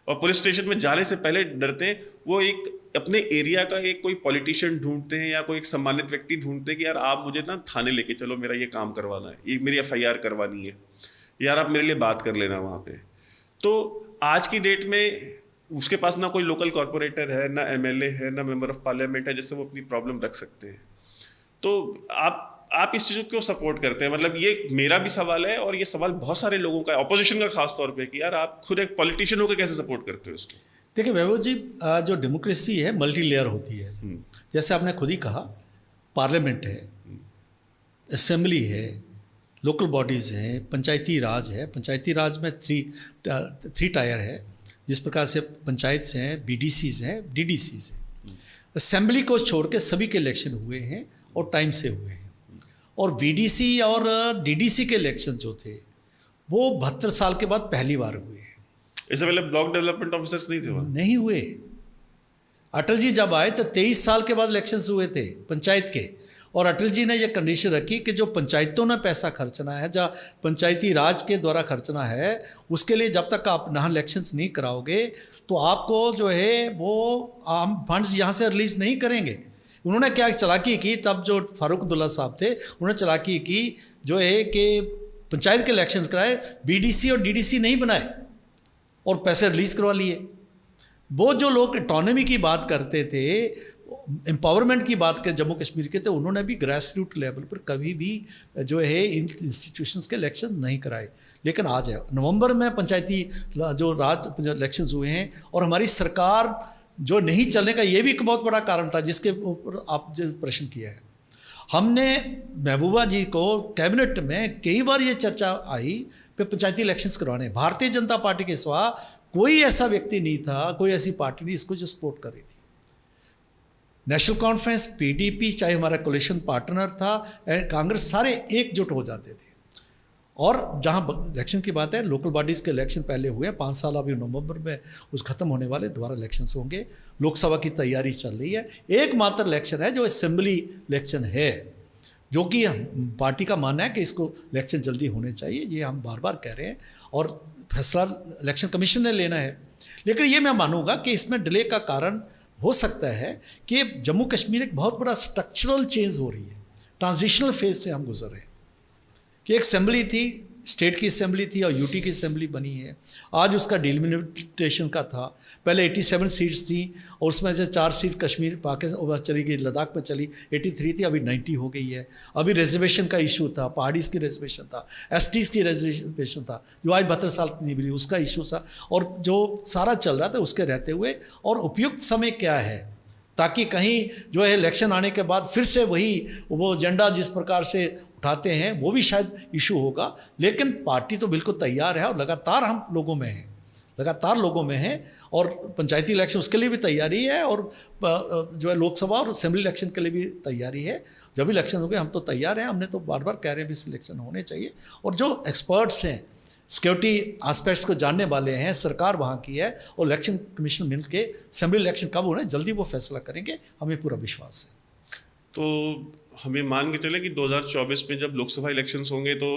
और पुलिस स्टेशन में जाने से पहले डरते हैं। वो एक अपने एरिया का एक कोई पॉलिटिशियन ढूंढते हैं या कोई एक सम्मानित व्यक्ति ढूंढते हैं कि यार आप मुझे ना थाने लेके चलो, मेरा ये काम करवाना है, ये मेरी FIR करवानी है, यार आप मेरे लिए बात कर लेना वहाँ पे। तो आज की डेट में उसके पास ना कोई लोकल कॉर्पोरेटर है, ना MLA है, ना मेंबर ऑफ पार्लियामेंट है जिससे वो अपनी प्रॉब्लम रख सकते हैं। तो आप इस चीज़ को क्यों सपोर्ट करते हैं? मतलब ये मेरा भी सवाल है और ये सवाल बहुत सारे लोगों का, ऑपोजिशन का खास तौर पे, कि यार आप खुद एक पॉलिटिशियन होकर कैसे सपोर्ट करते हो इसको? देखिए वैभव जी, जो डेमोक्रेसी है मल्टी लेयर होती है। जैसे आपने खुद ही कहा, पार्लियामेंट है, असेंबली है, लोकल बॉडीज़ हैं, पंचायती राज है। पंचायती राज में थ्री टायर है, जिस प्रकार से पंचायत से हैं, BDCs हैं, DDCs हैं, असेंबली को छोड़ के सभी के इलेक्शन हुए हैं और टाइम से हुए हैं। और BDC और DDC के इलेक्शन जो थे वो 72 साल के बाद पहली बार हुए हैं। इससे पहले ब्लॉक डेवलपमेंट ऑफिसर्स नहीं थे वहाँ? नहीं हुए। अटल जी जब आए तो 23 साल के बाद इलेक्शंस हुए थे पंचायत के, और अटल जी ने यह कंडीशन रखी कि जो पंचायतों ने पैसा खर्चना है, जहाँ पंचायती राज के द्वारा खर्चना है, उसके लिए जब तक आप यहाँ इलेक्शंस नहीं कराओगे तो आपको जो है वो आम फंड्स यहाँ से रिलीज़ नहीं करेंगे। उन्होंने क्या चालाकी की, तब जो फारूक अब्दुल्ला साहब थे उन्होंने चालाकी की जो है कि पंचायत के इलेक्शंस कराए, BDC और DDC नहीं बनाए और पैसे रिलीज़ करवा लिए। वो जो लोग इकोनॉमी की बात करते थे, एम्पावरमेंट की बात करें जम्मू कश्मीर के, तो उन्होंने भी ग्रास रूट लेवल पर कभी भी जो है इन इंस्टीट्यूशंस के इलेक्शन नहीं कराए। लेकिन आज है नवंबर में पंचायती जो राज इलेक्शंस हुए हैं, और हमारी सरकार जो नहीं चलने का ये भी एक बहुत बड़ा कारण था जिसके ऊपर आप जो प्रश्न किया है। हमने महबूबा जी को कैबिनेट में कई बार ये चर्चा आई कि पंचायती इलेक्शंस करवाने। भारतीय जनता पार्टी के सिवा कोई ऐसा व्यक्ति नहीं था, कोई ऐसी पार्टी नहीं इसको जो सपोर्ट कर रही थी। नेशनल कॉन्फ्रेंस, PDP, चाहे हमारा कोलिशन पार्टनर था, कांग्रेस, सारे एकजुट हो जाते थे। और जहाँ इलेक्शन की बात है, लोकल बॉडीज़ के इलेक्शन पहले हुए, 5 साल अभी नवंबर में उस खत्म होने वाले, दोबारा इलेक्शंस होंगे। लोकसभा की तैयारी चल रही है। एकमात्र इलेक्शन है जो असेंबली इलेक्शन है, जो कि पार्टी का मानना है कि इसको इलेक्शन जल्दी होने चाहिए, ये हम बार बार कह रहे हैं, और फैसला इलेक्शन कमीशन ने लेना है। लेकिन ये मैं मानूंगा कि इसमें डिले का कारण हो सकता है कि जम्मू कश्मीर एक बहुत बड़ा स्ट्रक्चरल चेंज हो रही है, ट्रांजिशनल फेज से हम गुजर रहे हैं। कि एक असेंबली थी, स्टेट की असेंबली थी और यूटी की असेंबली बनी है। आज उसका डिलिमिटेशन का था। पहले 87 सीट्स थी और उसमें से 4 सीट कश्मीर पाकिस्तान चली गई, लद्दाख में चली, 83 थी, अभी 90 हो गई है। अभी रिजर्वेशन का इशू था, पहाड़ीज़ की रिजर्वेशन था, STs की रिजर्वेशन था, जो आज 72 साल नहीं मिली, उसका इशू था। और जो सारा चल रहा था उसके रहते हुए, और उपयुक्त समय क्या है ताकि कहीं जो है इलेक्शन आने के बाद फिर से वही वो एजेंडा जिस प्रकार से उठाते हैं वो भी शायद इशू होगा। लेकिन पार्टी तो बिल्कुल तैयार है और लगातार हम लोगों में हैं, लगातार लोगों में हैं। और पंचायती इलेक्शन उसके लिए भी तैयारी है, और जो है लोकसभा और असेंबली इलेक्शन के लिए भी तैयारी है। जब इलेक्शन हो गए हम तो तैयार हैं। हमने तो बार बार कह रहे हैं भी इलेक्शन होने चाहिए। और जो एक्सपर्ट्स हैं, सिक्योरिटी एस्पेक्ट्स को जानने वाले हैं, सरकार वहाँ की है, और इलेक्शन कमीशन मिल के असेंबली इलेक्शन कब होना है जल्दी वो फैसला करेंगे, हमें पूरा विश्वास है। तो हमें मान के चले कि 2024 में जब लोकसभा इलेक्शंस होंगे तो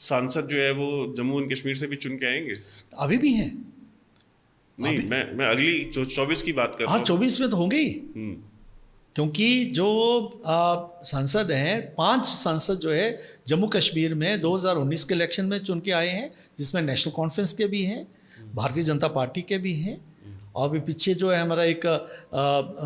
सांसद जो है वो जम्मू एंड कश्मीर से भी चुन के आएंगे? अभी भी हैं। नहीं, मैं अगली 24 की बात कर रहा हूँ। हाँ, 24 में तो होंगे ही, क्योंकि जो सांसद हैं, 5 सांसद जो है जम्मू कश्मीर में 2019 के इलेक्शन में चुन के आए हैं, जिसमें नेशनल कॉन्फ्रेंस के भी हैं, भारतीय जनता पार्टी के भी हैं, और भी पीछे जो है हमारा एक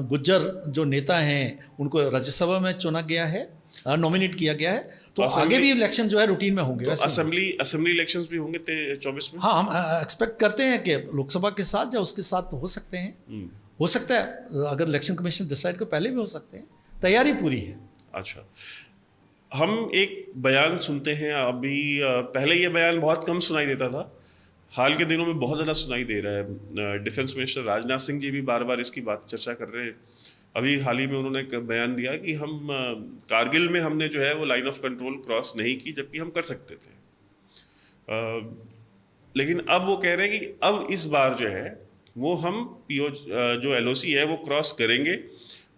गुज्जर जो नेता हैं उनको राज्यसभा में चुना गया है, नॉमिनेट किया गया है। तो आगे भी इलेक्शन जो है रूटीन में होंगे। तो असेंबली इलेक्शंस भी होंगे 24 में? हाँ, हम एक्सपेक्ट करते हैं कि लोकसभा के साथ या उसके साथ हो सकते हैं, हो सकता है अगर इलेक्शन कमीशन डिसाइड को पहले भी हो सकते हैं। तैयारी पूरी है। अच्छा, हम एक बयान सुनते हैं अभी, पहले ये बयान बहुत कम सुनाई देता था, हाल के दिनों में बहुत ज़्यादा सुनाई दे रहा है। डिफेंस मिनिस्टर राजनाथ सिंह जी भी बार बार इसकी बात चर्चा कर रहे हैं। अभी हाल ही में उन्होंने एक बयान दिया कि हम कारगिल में हमने जो है वो लाइन ऑफ कंट्रोल क्रॉस नहीं की, जबकि हम कर सकते थे। लेकिन अब वो कह रहे हैं कि अब इस बार जो है वो हम PO जो LOC है वो क्रॉस करेंगे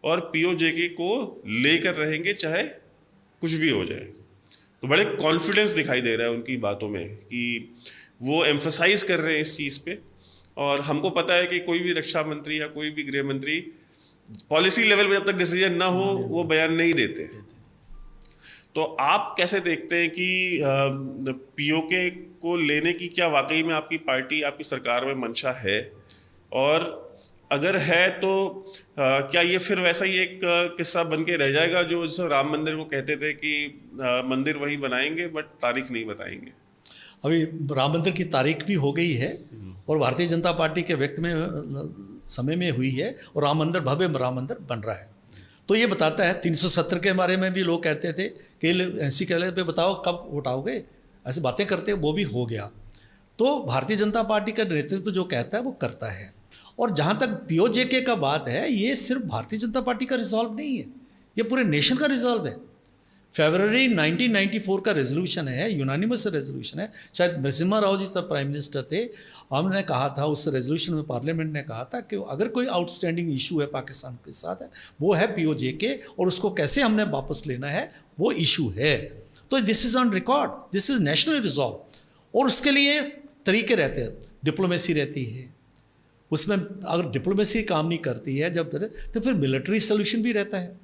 और POJK को लेकर रहेंगे चाहे कुछ भी हो जाए। तो बड़े कॉन्फिडेंस दिखाई दे रहा है उनकी बातों में कि वो एम्फसाइज कर रहे हैं इस चीज़ पे। और हमको पता है कि कोई भी रक्षा मंत्री या कोई भी गृह मंत्री पॉलिसी लेवल पे जब तक डिसीजन ना हो वो बयान नहीं देते। तो आप कैसे देखते हैं कि POK को लेने की क्या वाकई में आपकी पार्टी, आपकी सरकार में मंशा है? और अगर है तो क्या ये फिर वैसा ही एक किस्सा बन के रह जाएगा जो जैसे राम मंदिर को कहते थे कि मंदिर वहीं बनाएंगे बट तारीख नहीं बताएंगे? अभी राम मंदिर की तारीख भी हो गई है और भारतीय जनता पार्टी के व्यक्त में समय में हुई है, और राम मंदिर, भव्य राम मंदिर बन रहा है। तो ये बताता है 370 के बारे में भी लोग कहते थे कि ऐसी कहले पे बताओ कब उठाओगे, ऐसे बातें करते, वो भी हो गया। तो भारतीय जनता पार्टी का नेतृत्व जो कहता है वो करता है। और जहाँ तक पीओजेके का बात है, ये सिर्फ भारतीय जनता पार्टी का रिजॉल्व नहीं है, ये पूरे नेशन का रिजॉल्व है। फरवरी 1994 का रेजोल्यूशन है, यूनानिमस रेजोल्यूशन है, शायद नरसिम्हा राव जी तब प्राइम मिनिस्टर थे। हमने कहा था उस रेजोल्यूशन में, पार्लियामेंट ने कहा था कि अगर कोई आउटस्टैंडिंग इशू है पाकिस्तान के साथ है वो है पीओजेके, और उसको कैसे हमने वापस लेना है वो इशू है। तो this is on record, this is national resolve. और उसके लिए तरीके रहते हैं, डिप्लोमेसी रहती है उसमें। अगर डिप्लोमेसी काम नहीं करती है जब, तो फिर मिलिट्री सोल्यूशन भी रहता है,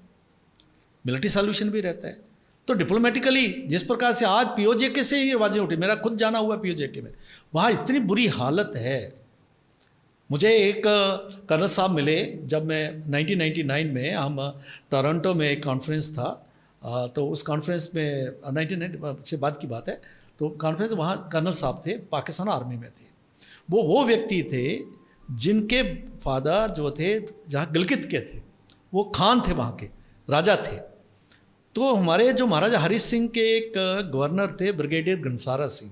मिलिट्री सोल्यूशन भी रहता है। तो डिप्लोमेटिकली जिस प्रकार से आज पीओजेके से ही आवाज़ें उठी, मेरा खुद जाना हुआ पीओजेके में, वहाँ इतनी बुरी हालत है। मुझे एक कर्नल साहब मिले जब मैं 1999 में, हम टोरंटो में एक कॉन्फ्रेंस था, तो उस कॉन्फ्रेंस में 1990 से बाद की बात है, तो कॉन्फ्रेंस वहाँ कर्नल साहब थे, पाकिस्तान आर्मी में थे। वो व्यक्ति थे जिनके फादर जो थे जहाँ गिलगित के थे, वो खान थे, वहाँ के राजा थे। तो हमारे जो महाराजा हरी सिंह के एक गवर्नर थे ब्रिगेडियर घनसारा सिंह,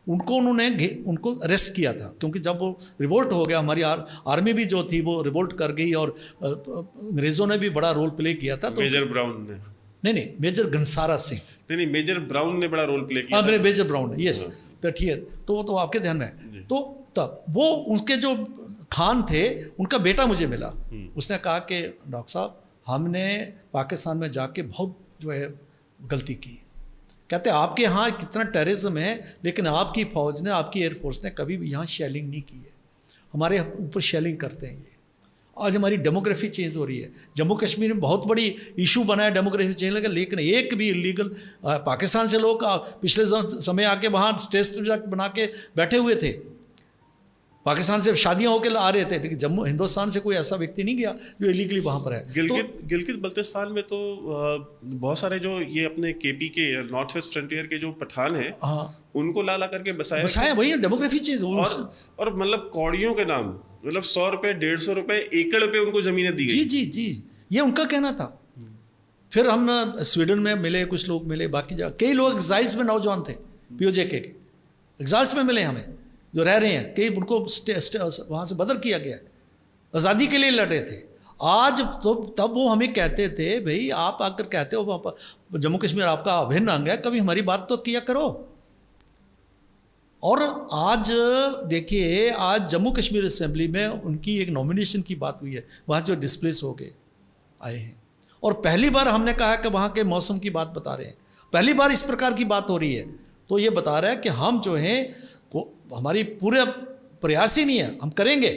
उनको अरेस्ट किया था, क्योंकि जब वो रिवोल्ट हो गया, हमारी आर्मी भी जो थी वो रिवोल्ट कर गई, और अंग्रेज़ों ने भी बड़ा रोल प्ले किया था। तो मेजर ब्राउन ने, नहीं, मेजर घनसारा सिंह, नहीं, मेजर ब्राउन ने बड़ा रोल प्ले किया। हाँ, मेरे मेजर ब्राउन, यस, तो ठीक है, तो आपके ध्यान में है। तो तब वो उनके जो खान थे, उनका बेटा मुझे मिला। उसने कहा कि डॉक्टर साहब, हमने पाकिस्तान में जाके बहुत जो है गलती की। कहते आपके यहाँ कितना टेररिज्म है, लेकिन आपकी फ़ौज ने, आपकी एयरफोर्स ने कभी भी यहाँ शेलिंग नहीं की है, हमारे ऊपर शेलिंग करते हैं ये। आज हमारी डेमोग्राफी चेंज हो रही है। जम्मू कश्मीर में बहुत बड़ी इशू बना है डेमोग्राफी चेंज लगा, लेकिन एक भी इलीगल पाकिस्तान से लोग पिछले समय आके वहाँ स्टेट बना के बैठे हुए थे, पाकिस्तान से शादियां होकर आ रहे थे, लेकिन जम्मू हिंदुस्तान से कोई ऐसा व्यक्ति नहीं गया जो इलीगली वहाँ पर है। गिलगित बल्तिस्तान में तो बहुत सारे जो ये अपने केपी के नॉर्थ वेस्ट फ्रंटियर के जो पठान हैं, हाँ, उनको ला करके बसाया वही डेमोग्राफी चेंज। और मतलब कौड़ियों के नाम, मतलब 100 रुपए 150 रुपए एकड़ पे उनको जमीनें दी गई। जी, ये उनका कहना था। फिर हम स्वीडन में मिले, कुछ लोग मिले, बाकी जगह कई लोग एग्जाइल्स में नौजवान थे, पीओजेके के एग्जाइल्स में मिले हमें, जो रह रहे हैं, कई उनको वहाँ से बदल किया गया, आज़ादी के लिए लड़े थे। आज तो तब वो हमें कहते थे, भाई आप आकर कहते हो वहाँ पर जम्मू कश्मीर आपका अभिन्न अंग है, कभी हमारी बात तो किया करो। और आज देखिए, आज जम्मू कश्मीर असेंबली में उनकी एक नॉमिनेशन की बात हुई है, वहाँ जो डिस्प्लेस हो गए आए हैं, और पहली बार हमने कहा कि वहाँ के मौसम की बात बता रहे हैं, पहली बार इस प्रकार की बात हो रही है। तो ये बता रहा है कि हम जो हैं, हमारी पूरा प्रयास ही नहीं है, हम करेंगे,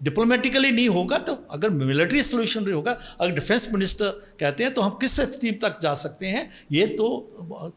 डिप्लोमेटिकली नहीं होगा तो अगर मिलिट्री सोल्यूशन नहीं होगा, अगर डिफेंस मिनिस्टर कहते हैं तो हम किस एक्सट्रीम तक जा सकते हैं, ये तो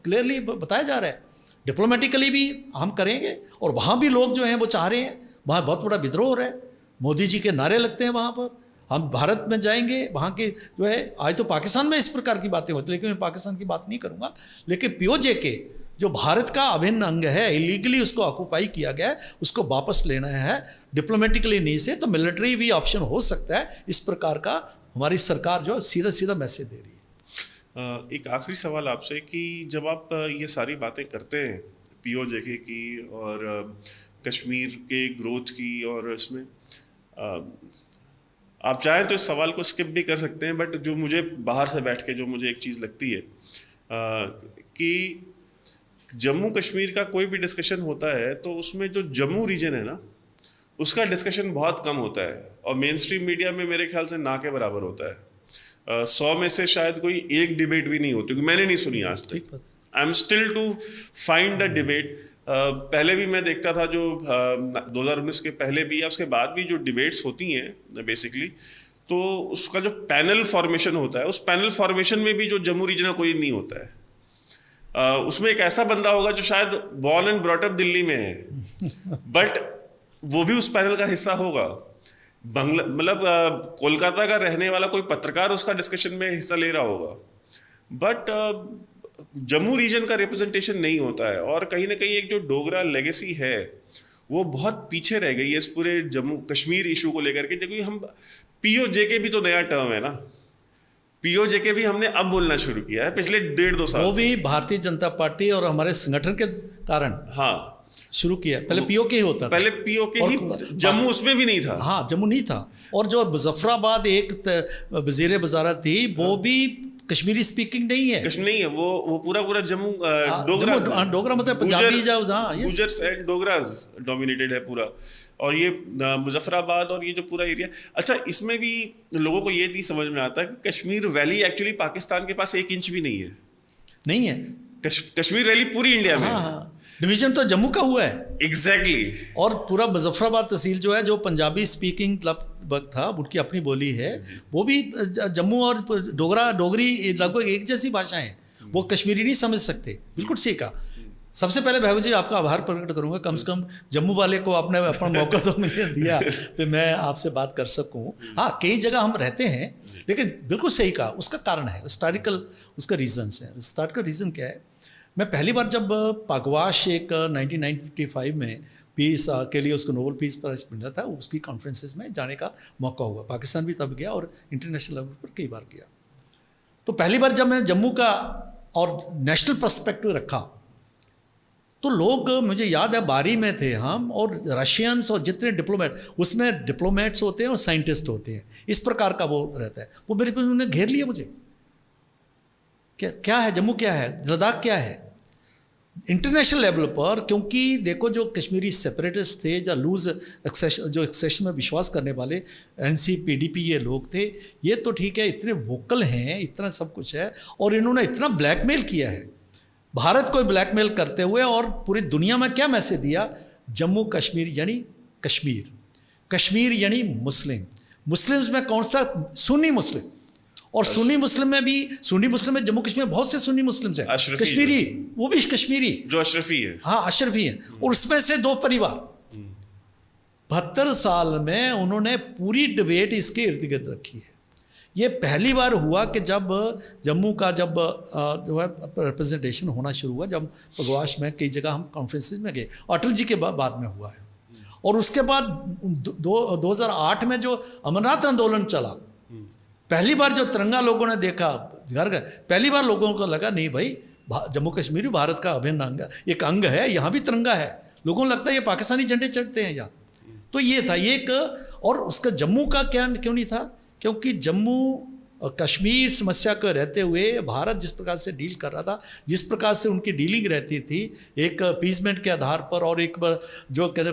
क्लियरली बताया जा रहा है। डिप्लोमेटिकली भी हम करेंगे, और वहाँ भी लोग जो हैं वो चाह रहे हैं, वहाँ बहुत बड़ा विद्रोह हो रहा है, मोदी जी के नारे लगते हैं वहाँ पर, हम भारत में जाएंगे, वहाँ के जो है, आज तो पाकिस्तान में इस प्रकार की बातें होती, लेकिन मैं पाकिस्तान की बात नहीं करूँगा, लेकिन पीओजेके जो भारत का अभिन्न अंग है, इलीगली उसको ऑक्यूपाई किया गया है, उसको वापस लेना है, डिप्लोमेटिकली नहीं से तो मिलिट्री भी ऑप्शन हो सकता है। इस प्रकार का हमारी सरकार जो सीधा मैसेज दे रही है। एक आखिरी सवाल आपसे कि जब आप ये सारी बातें करते हैं पीओजेके की और कश्मीर के ग्रोथ की, और इसमें आप चाहें तो इस सवाल को स्किप भी कर सकते हैं, बट जो मुझे बाहर से बैठ के जो मुझे एक चीज़ लगती है कि जम्मू कश्मीर का कोई भी डिस्कशन होता है तो उसमें जो जम्मू रीजन है ना, उसका डिस्कशन बहुत कम होता है, और मेन स्ट्रीम मीडिया में मेरे ख्याल से ना के बराबर होता है। 100 में से शायद कोई एक डिबेट भी नहीं होती, क्योंकि मैंने नहीं सुनी आज तक। I am still to find the debate. पहले भी मैं देखता था, जो 2019 के पहले भी या उसके बाद भी जो डिबेट्स होती हैं बेसिकली, तो उसका जो पैनल फॉर्मेशन होता है, उस पैनल फॉर्मेशन में भी जो जम्मू रीजन का कोई नहीं होता है। उसमें एक ऐसा बंदा होगा जो शायद born and brought up Delhi में है, बट वो भी उस पैनल का हिस्सा होगा। मतलब कोलकाता का रहने वाला कोई पत्रकार उसका डिस्कशन में हिस्सा ले रहा होगा, बट जम्मू रीजन का रिप्रेजेंटेशन नहीं होता है। और कहीं ना कहीं एक जो डोगरा लेगेसी है वो बहुत पीछे रह गई है इस पूरे जम्मू कश्मीर इशू को लेकर के। क्योंकि हम पीओजेके भी तो नया टर्म है ना, पीओजेके भी हमने अब बोलना शुरू किया है पिछले 1.5-2 साल, वो भी भारतीय जनता पार्टी और हमारे संगठन के कारण। हाँ, शुरू किया। पहले पीओके ही होता था। पहले पीओके ही, जम्मू उसमें भी नहीं था। हाँ, जम्मू नहीं था। और जो मुजफ्फराबाद एक वजीर वजारत थी, वो भी कश्मीरी स्पीकिंग नहीं है। कश्मीर नहीं है, वो पूरा जम्मू डोगरा, डोगरा मतलब पंजाबी जाओ, गुजर्स एंड डोगरास डोमिनेटेड है पूरा। और ये मुजफ्फराबाद और ये जो पूरा एरिया, अच्छा इसमें भी लोगों को ये नहीं समझ में आता कि कश्मीर वैली एक्चुअली पाकिस्तान के पास 1 इंच भी नहीं है। नहीं है, कश्मीर वैली पूरी इंडिया में। हाँ, डिवीजन तो जम्मू का हुआ है। एग्जैक्टली। और पूरा मुजफ्फराबाद तहसील जो है, जो पंजाबी स्पीकिंग लगभग था, उनकी अपनी बोली है, वो भी जम्मू और डोगरी लगभग एक जैसी भाषाएं हैं। वो कश्मीरी नहीं समझ सकते। बिल्कुल सही कहा। सबसे पहले भाई जी आपका आभार प्रकट करूंगा, कम से कम जम्मू वाले को आपने अपना मौका तो मुझे दिया कि मैं आपसे बात कर सकूं। हाँ, कई जगह हम रहते हैं, लेकिन बिल्कुल सही कहा, उसका कारण है हिस्टोरिकल, उसका रीजंस है। हिस्टोरिकल रीज़न क्या है? मैं पहली बार जब पागवाश एक 1955 में पीस के लिए उसको नोबेल पीस प्राइज मिला था, उसकी कॉन्फ्रेंसेस में जाने का मौका हुआ। पाकिस्तान भी तब गया और इंटरनेशनल लेवल पर कई बार गया। तो पहली बार जब मैंने जम्मू का और नेशनल पर्सपेक्टिव रखा, तो लोग, मुझे याद है बारी में थे हम, और रशियंस और जितने डिप्लोमेट, उसमें डिप्लोमेट्स होते हैं और साइंटिस्ट होते हैं, इस प्रकार का वो रहता है। वो मेरे पे उन्होंने घेर लिया मुझे, क्या है जम्मू, क्या है लद्दाख, क्या है इंटरनेशनल लेवल पर। क्योंकि देखो, जो कश्मीरी सेपरेटिस्ट थे, जो लूज एक्सेशन में विश्वास करने वाले NCPDP ये लोग थे, ये तो ठीक है, इतने वोकल हैं, इतना सब कुछ है, और इन्होंने इतना ब्लैकमेल किया है भारत को ब्लैकमेल करते हुए, और पूरी दुनिया में क्या मैसेज दिया? जम्मू कश्मीर यानी कश्मीर, कश्मीर यानी मुस्लिम, मुस्लिम्स में कौन सा? सुन्नी मुस्लिम। और सुन्नी मुस्लिम में भी, सुन्नी मुस्लिम में जम्मू कश्मीर बहुत से सुन्नी मुस्लिम्स हैं, कश्मीरी, वो भी कश्मीरी जो अशरफी है। हाँ, अशरफी हैं। और उसमें से 2 परिवार 72 साल में उन्होंने पूरी डिबेट इसके इर्द गिर्द रखी है। ये पहली बार हुआ कि जब जम्मू का जब जो है रिप्रेजेंटेशन होना शुरू हुआ, जब पगवाश में कई जगह हम कॉन्फ्रेंसेस में गए, अटल जी के बाद में हुआ है। और उसके बाद 2008 में जो अमरनाथ आंदोलन चला, पहली बार जो तिरंगा लोगों ने देखा घर का, पहली बार लोगों को लगा नहीं भाई, जम्मू कश्मीर भी भारत का अभिन्न अंग, एक अंग है, यहाँ भी तिरंगा है। लोगों को लगता है ये पाकिस्तानी झंडे चढ़ते हैं यहाँ। तो ये था ये एक। और उसका जम्मू का क्या क्यों नहीं था? क्योंकि जम्मू और कश्मीर समस्या को रहते हुए भारत जिस प्रकार से डील कर रहा था, जिस प्रकार से उनकी डीलिंग रहती थी, एक पीसमेंट के आधार पर, और एक जो कहते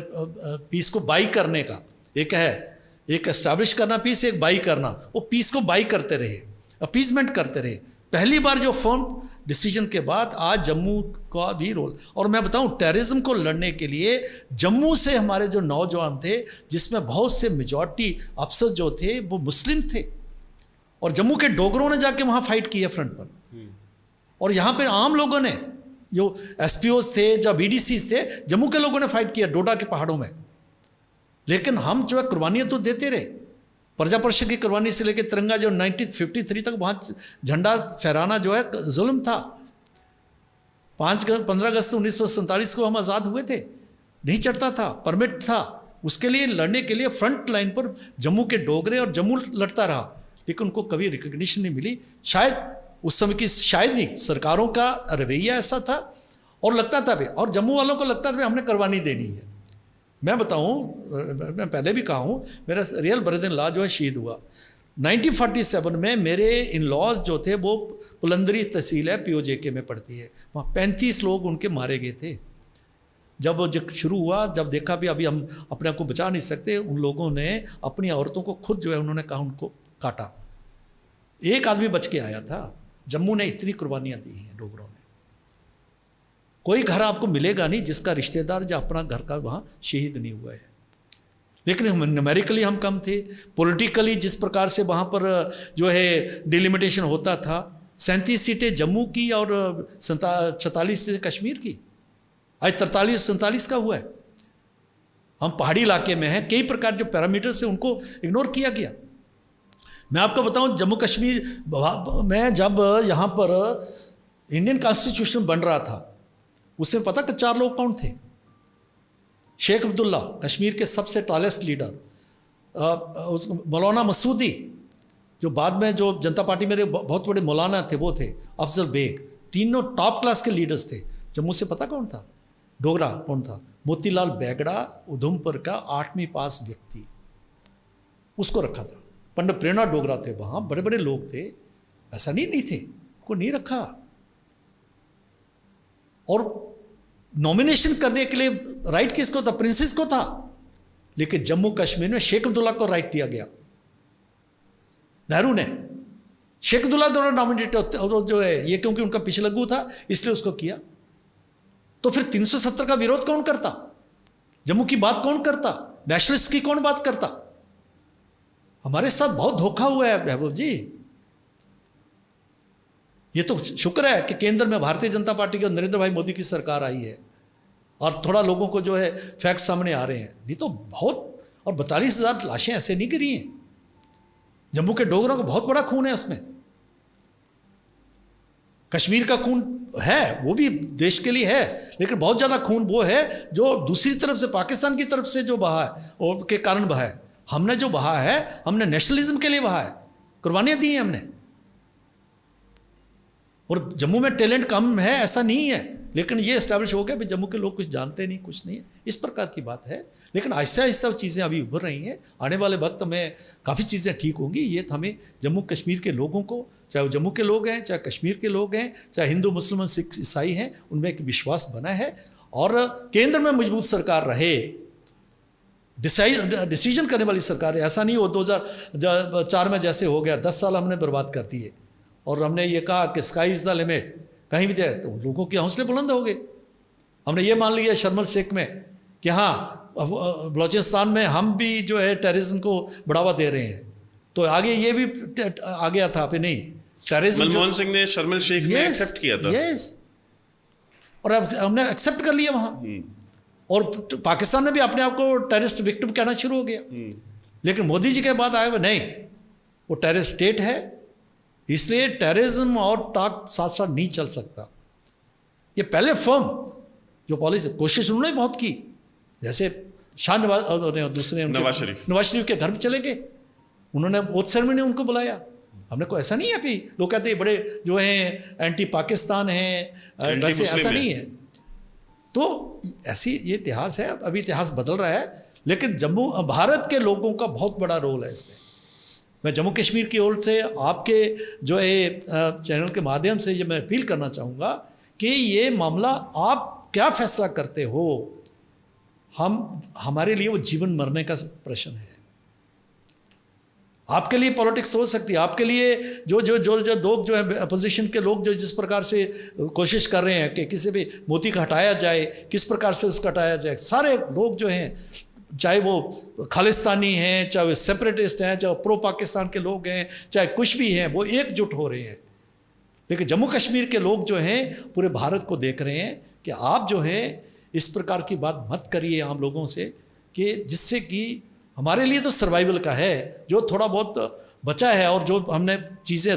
पीस को बाई करने का एक है, एक एस्टैब्लिश करना पीस, एक बाई करना, वो पीस को बाई करते रहे, अपीसमेंट करते रहे। पहली बार जो फर्म डिसीजन के बाद आज जम्मू का भी रोल। और मैं बताऊं, टेररिज्म को लड़ने के लिए जम्मू से हमारे जो नौजवान थे, जिसमें बहुत से मेजॉरिटी अफसर जो थे वो मुस्लिम थे, और जम्मू के डोगरों ने जाके वहाँ फाइट किया फ्रंट पर। और यहाँ पे आम लोगों ने, जो SPOs थे, जो BDCs थे, जम्मू के लोगों ने फाइट किया डोडा के पहाड़ों में। लेकिन हम जो है कुर्बानियाँ तो देते रहे। प्रजा परिषद की कुर्बानी से लेकर तिरंगा जो 1953 तक वहाँ झंडा फहराना जो है जुल्म था। 15 अगस्त 1947 को हम आज़ाद हुए थे, नहीं चढ़ता था, परमिट था। उसके लिए लड़ने के लिए फ्रंट लाइन पर जम्मू के डोगरे और जम्मू लड़ता रहा, लेकिन उनको कभी रिकग्निशन नहीं मिली। शायद उस समय की, शायद नहीं, सरकारों का रवैया ऐसा था, और लगता था भी, और जम्मू वालों को लगता था भी हमने कुर्बानी देनी है। मैं बताऊं, मैं पहले भी कहा हूं, मेरा रियल ब्रदर इन लॉ जो है शहीद हुआ 1947 में। मेरे इन लॉज जो थे वो पुलंदरी तहसील है, POJK में पड़ती है, वहाँ 35 लोग उनके मारे गए थे। जब शुरू हुआ, जब देखा भी अभी हम अपने आप को बचा नहीं सकते, उन लोगों ने अपनी औरतों को खुद जो है उन्होंने कहा, उनको काटा। एक आदमी बच के आया था। जम्मू ने इतनी कुर्बानियाँ दी हैं डोगरों ने। कोई घर आपको मिलेगा नहीं जिसका रिश्तेदार जो अपना घर का वहाँ शहीद नहीं हुआ है। लेकिन हम न्यूमेरिकली हम कम थे, पॉलिटिकली जिस प्रकार से वहाँ पर जो है डिलिमिटेशन होता था, 37 सीटें जम्मू की और 46 सीटें कश्मीर की। आज 43-47 का हुआ है। हम पहाड़ी इलाके में हैं, कई प्रकार जो पैरामीटर से उनको इग्नोर किया गया। मैं आपको बताऊं, जम्मू कश्मीर में जब यहाँ पर इंडियन कॉन्स्टिट्यूशन बन रहा था, उसमें पता कि 4 लोग कौन थे? शेख अब्दुल्ला, कश्मीर के सबसे टॉलेस्ट लीडर, मौलाना मसूदी, जो बाद में जो जनता पार्टी में बहुत बड़े मौलाना थे वो थे, अफजल बेग, तीनों टॉप क्लास के लीडर्स थे। जम्मू से पता कौन था? डोगरा कौन था? मोतीलाल बेगड़ा उधमपुर का 8वीं पास व्यक्ति, उसको रखा था। पंडित प्रेरणा डोगरा थे वहाँ, बड़े बड़े लोग थे, ऐसा नहीं थे, उनको नहीं रखा। और नॉमिनेशन करने के लिए राइट किसको था? प्रिंसेस को था। लेकिन जम्मू कश्मीर में शेख अब्दुल्ला को राइट दिया गया। नेहरू ने शेख अब्दुल्ला द्वारा नॉमिनेट जो है ये, क्योंकि उनका पिछलग्गू था इसलिए उसको किया। तो फिर 370 का विरोध कौन करता? जम्मू की बात कौन करता? नेशनलिस्ट की कौन बात करता? हमारे साथ बहुत धोखा हुआ है महबूब जी। ये तो शुक्र है कि केंद्र में भारतीय जनता पार्टी के नरेंद्र भाई मोदी की सरकार आई है और थोड़ा लोगों को जो है फैक्ट सामने आ रहे हैं। नहीं तो बहुत, और 42,000 लाशें ऐसे नहीं गिरी हैं। जम्मू के डोगरों का बहुत बड़ा खून है उसमें। कश्मीर का खून है, वो भी देश के लिए है, लेकिन बहुत ज़्यादा खून वो है जो दूसरी तरफ से, पाकिस्तान की तरफ से जो बहा है और के कारण बहा है। हमने जो बहा है, हमने नेशनलिज्म के लिए बहा है, कुर्बानियाँ दी हैं हमने। और जम्मू में टैलेंट कम है ऐसा नहीं है, लेकिन ये एस्टैब्लिश हो गया कि जम्मू के लोग कुछ जानते नहीं, कुछ नहीं है, इस प्रकार की बात है। लेकिन आहिस्ता आहिस्ता चीज़ें अभी उभर रही हैं। आने वाले वक्त में काफ़ी चीज़ें ठीक होंगी। ये हमें जम्मू कश्मीर के लोगों को, चाहे वो जम्मू के लोग हैं, चाहे कश्मीर के लोग हैं, चाहे हिंदू मुस्लिम सिख ईसाई हैं, उनमें एक विश्वास बना है। और केंद्र में मजबूत सरकार रहे, डिसीजन करने वाली सरकार है। ऐसा नहीं हो 2004 में जैसे हो गया, 10 साल हमने बर्बाद कर दिए और हमने ये कहा कि स्काई इज़ द लिमिट, कहीं भी जाए तो लोगों के हौसले बुलंद हो गए। हमने ये मान लिया शर्मल शेख में कि हाँ बलूचिस्तान में हम भी जो है टेररिज्म को बढ़ावा दे रहे हैं, तो आगे ये भी आ गया था कि नहीं टेररिज्म। मनमोहन सिंह ने शर्मल शेख में एक्सेप्ट किया था। यस, और अब हमने एक्सेप्ट कर लिया वहाँ। और पाकिस्तान में भी अपने आप को टेररिस्ट विक्टिम कहना शुरू हो गया। लेकिन मोदी जी के बाद आए हुए नहीं, वो टेररिस्ट स्टेट है, इसलिए टेररिज्म और टाक साथ साथ नहीं चल सकता। ये पहले फर्म जो पॉलिसी कोशिश उन्होंने बहुत की, जैसे शाह नवाज और दूसरे नवाज शरीफ के घर में चले गए, उन्होंने ओथ सेरेमनी उनको बुलाया। हमने को ऐसा नहीं है अभी लोग कहते हैं बड़े जो हैं एंटी पाकिस्तान हैं, वैसे ऐसा नहीं है। तो ऐसी ये इतिहास है, अभी इतिहास बदल रहा है। लेकिन जम्मू भारत के लोगों का बहुत बड़ा रोल है इसमें। मैं जम्मू कश्मीर की ओर से आपके जो है चैनल के माध्यम से ये मैं अपील करना चाहूँगा कि ये मामला आप क्या फैसला करते हो, हमारे लिए वो जीवन मरने का प्रश्न है। आपके लिए पॉलिटिक्स हो सकती है, आपके लिए जो लोग जो है अपोजिशन के लोग जो जिस प्रकार से कोशिश कर रहे हैं कि किसी भी मोती का हटाया जाए, किस प्रकार से उसका हटाया जाए, सारे लोग जो हैं, चाहे वो खालिस्तानी हैं, चाहे वो सेपरेटिस्ट हैं, चाहे प्रो पाकिस्तान के लोग हैं, चाहे कुछ भी हैं, वो एकजुट हो रहे हैं। लेकिन जम्मू कश्मीर के लोग जो हैं पूरे भारत को देख रहे हैं कि आप जो हैं इस प्रकार की बात मत करिए आम लोगों से, कि जिससे कि हमारे लिए तो सर्वाइवल का है, जो थोड़ा बहुत बचा है और जो हमने चीज़ें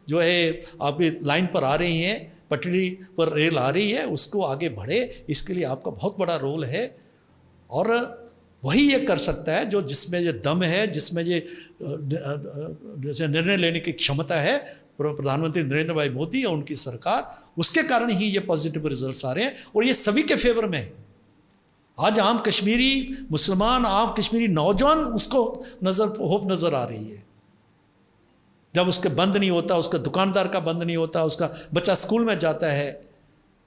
जो है अभी लाइन पर आ रही हैं, पटरी पर रेल आ रही है, उसको आगे बढ़े, इसके लिए आपका बहुत बड़ा रोल है। और वही ये कर सकता है जो जिसमें ये दम है, जिसमें ये जैसे निर्णय लेने की क्षमता है, प्रधानमंत्री नरेंद्र भाई मोदी और उनकी सरकार, उसके कारण ही ये पॉजिटिव रिजल्ट्स आ रहे हैं और ये सभी के फेवर में है। आज आम कश्मीरी मुसलमान, आम कश्मीरी नौजवान, उसको होप नज़र आ रही है। जब उसके बंद नहीं होता, उसका दुकानदार का बंद नहीं होता, उसका बच्चा स्कूल में जाता है।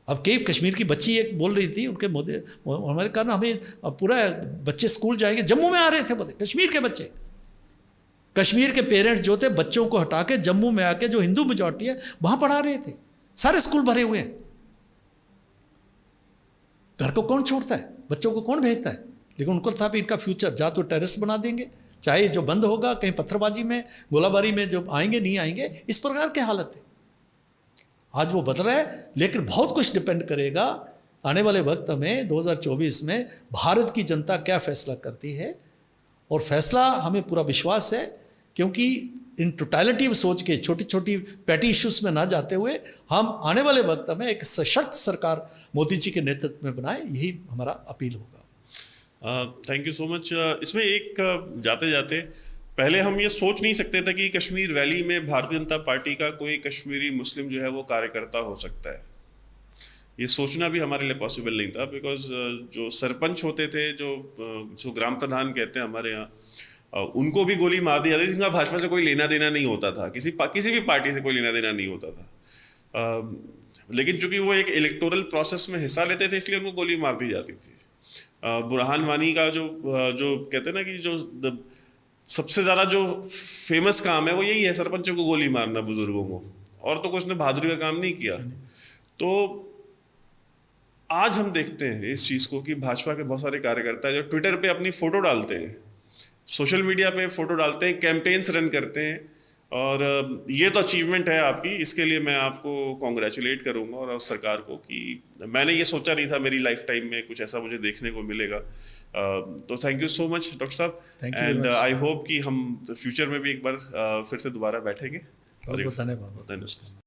अब कई कश्मीर की बच्ची एक बोल रही थी, उनके मोदी हमारे कारण हमें पूरा बच्चे स्कूल जाएंगे, जम्मू में आ रहे थे बोले कश्मीर के बच्चे। कश्मीर के पेरेंट्स जो थे बच्चों को हटा के जम्मू में आके जो हिंदू मेजॉरिटी है वहाँ पढ़ा रहे थे, सारे स्कूल भरे हुए हैं। घर को कौन छोड़ता है, बच्चों को कौन भेजता है? लेकिन उनको था भी इनका फ्यूचर जा तो टेररिस्ट बना देंगे, चाहे जो बंद होगा कहीं पत्थरबाजी में, गोलाबारी में जो आएंगे नहीं आएंगे, इस प्रकार की हालत है। आज वो बदल रहा है, लेकिन बहुत कुछ डिपेंड करेगा आने वाले वक्त में 2024 में भारत की जनता क्या फैसला करती है। और फैसला हमें पूरा विश्वास है, क्योंकि इन टोटलिटी सोच के छोटी छोटी पैटी इश्यूज में ना जाते हुए हम आने वाले वक्त में एक सशक्त सरकार मोदी जी के नेतृत्व में बनाए, यही हमारा अपील होगा। Thank you so much. इसमें एक जाते जाते पहले हम ये सोच नहीं सकते थे कि कश्मीर वैली में भारतीय जनता पार्टी का कोई कश्मीरी मुस्लिम जो है वो कार्यकर्ता हो सकता है। ये सोचना भी हमारे लिए पॉसिबल नहीं था, बिकॉज जो सरपंच होते थे, जो ग्राम प्रधान कहते हैं हमारे यहाँ, उनको भी गोली मार दी जाती थी, जिनका भाजपा से कोई लेना देना नहीं होता था, किसी भी पार्टी से कोई लेना देना नहीं होता था। लेकिन चूंकि वो एक इलेक्टोरल प्रोसेस में हिस्सा लेते थे, इसलिए उनको गोली मार दी जाती थी। बुरहान वानी का जो कहते हैं ना कि जो सबसे ज़्यादा जो फेमस काम है वो यही है, सरपंचों को गोली मारना, बुजुर्गों को, और तो कुछ ने बहादुरी का काम नहीं किया। तो आज हम देखते हैं इस चीज़ को कि भाजपा के बहुत सारे कार्यकर्ता जो ट्विटर पे अपनी फ़ोटो डालते हैं, सोशल मीडिया पे फ़ोटो डालते हैं, कैंपेन्स रन करते हैं, और ये तो अचीवमेंट है आपकी, इसके लिए मैं आपको कॉन्ग्रेचुलेट करूंगा और सरकार को कि मैंने ये सोचा नहीं था मेरी लाइफ टाइम में कुछ ऐसा मुझे देखने को मिलेगा। तो thank you so much doctor साहब, एंड आई होप कि हम फ्यूचर में भी एक बार फिर से दोबारा बैठेंगे। बहुत धन्यवाद।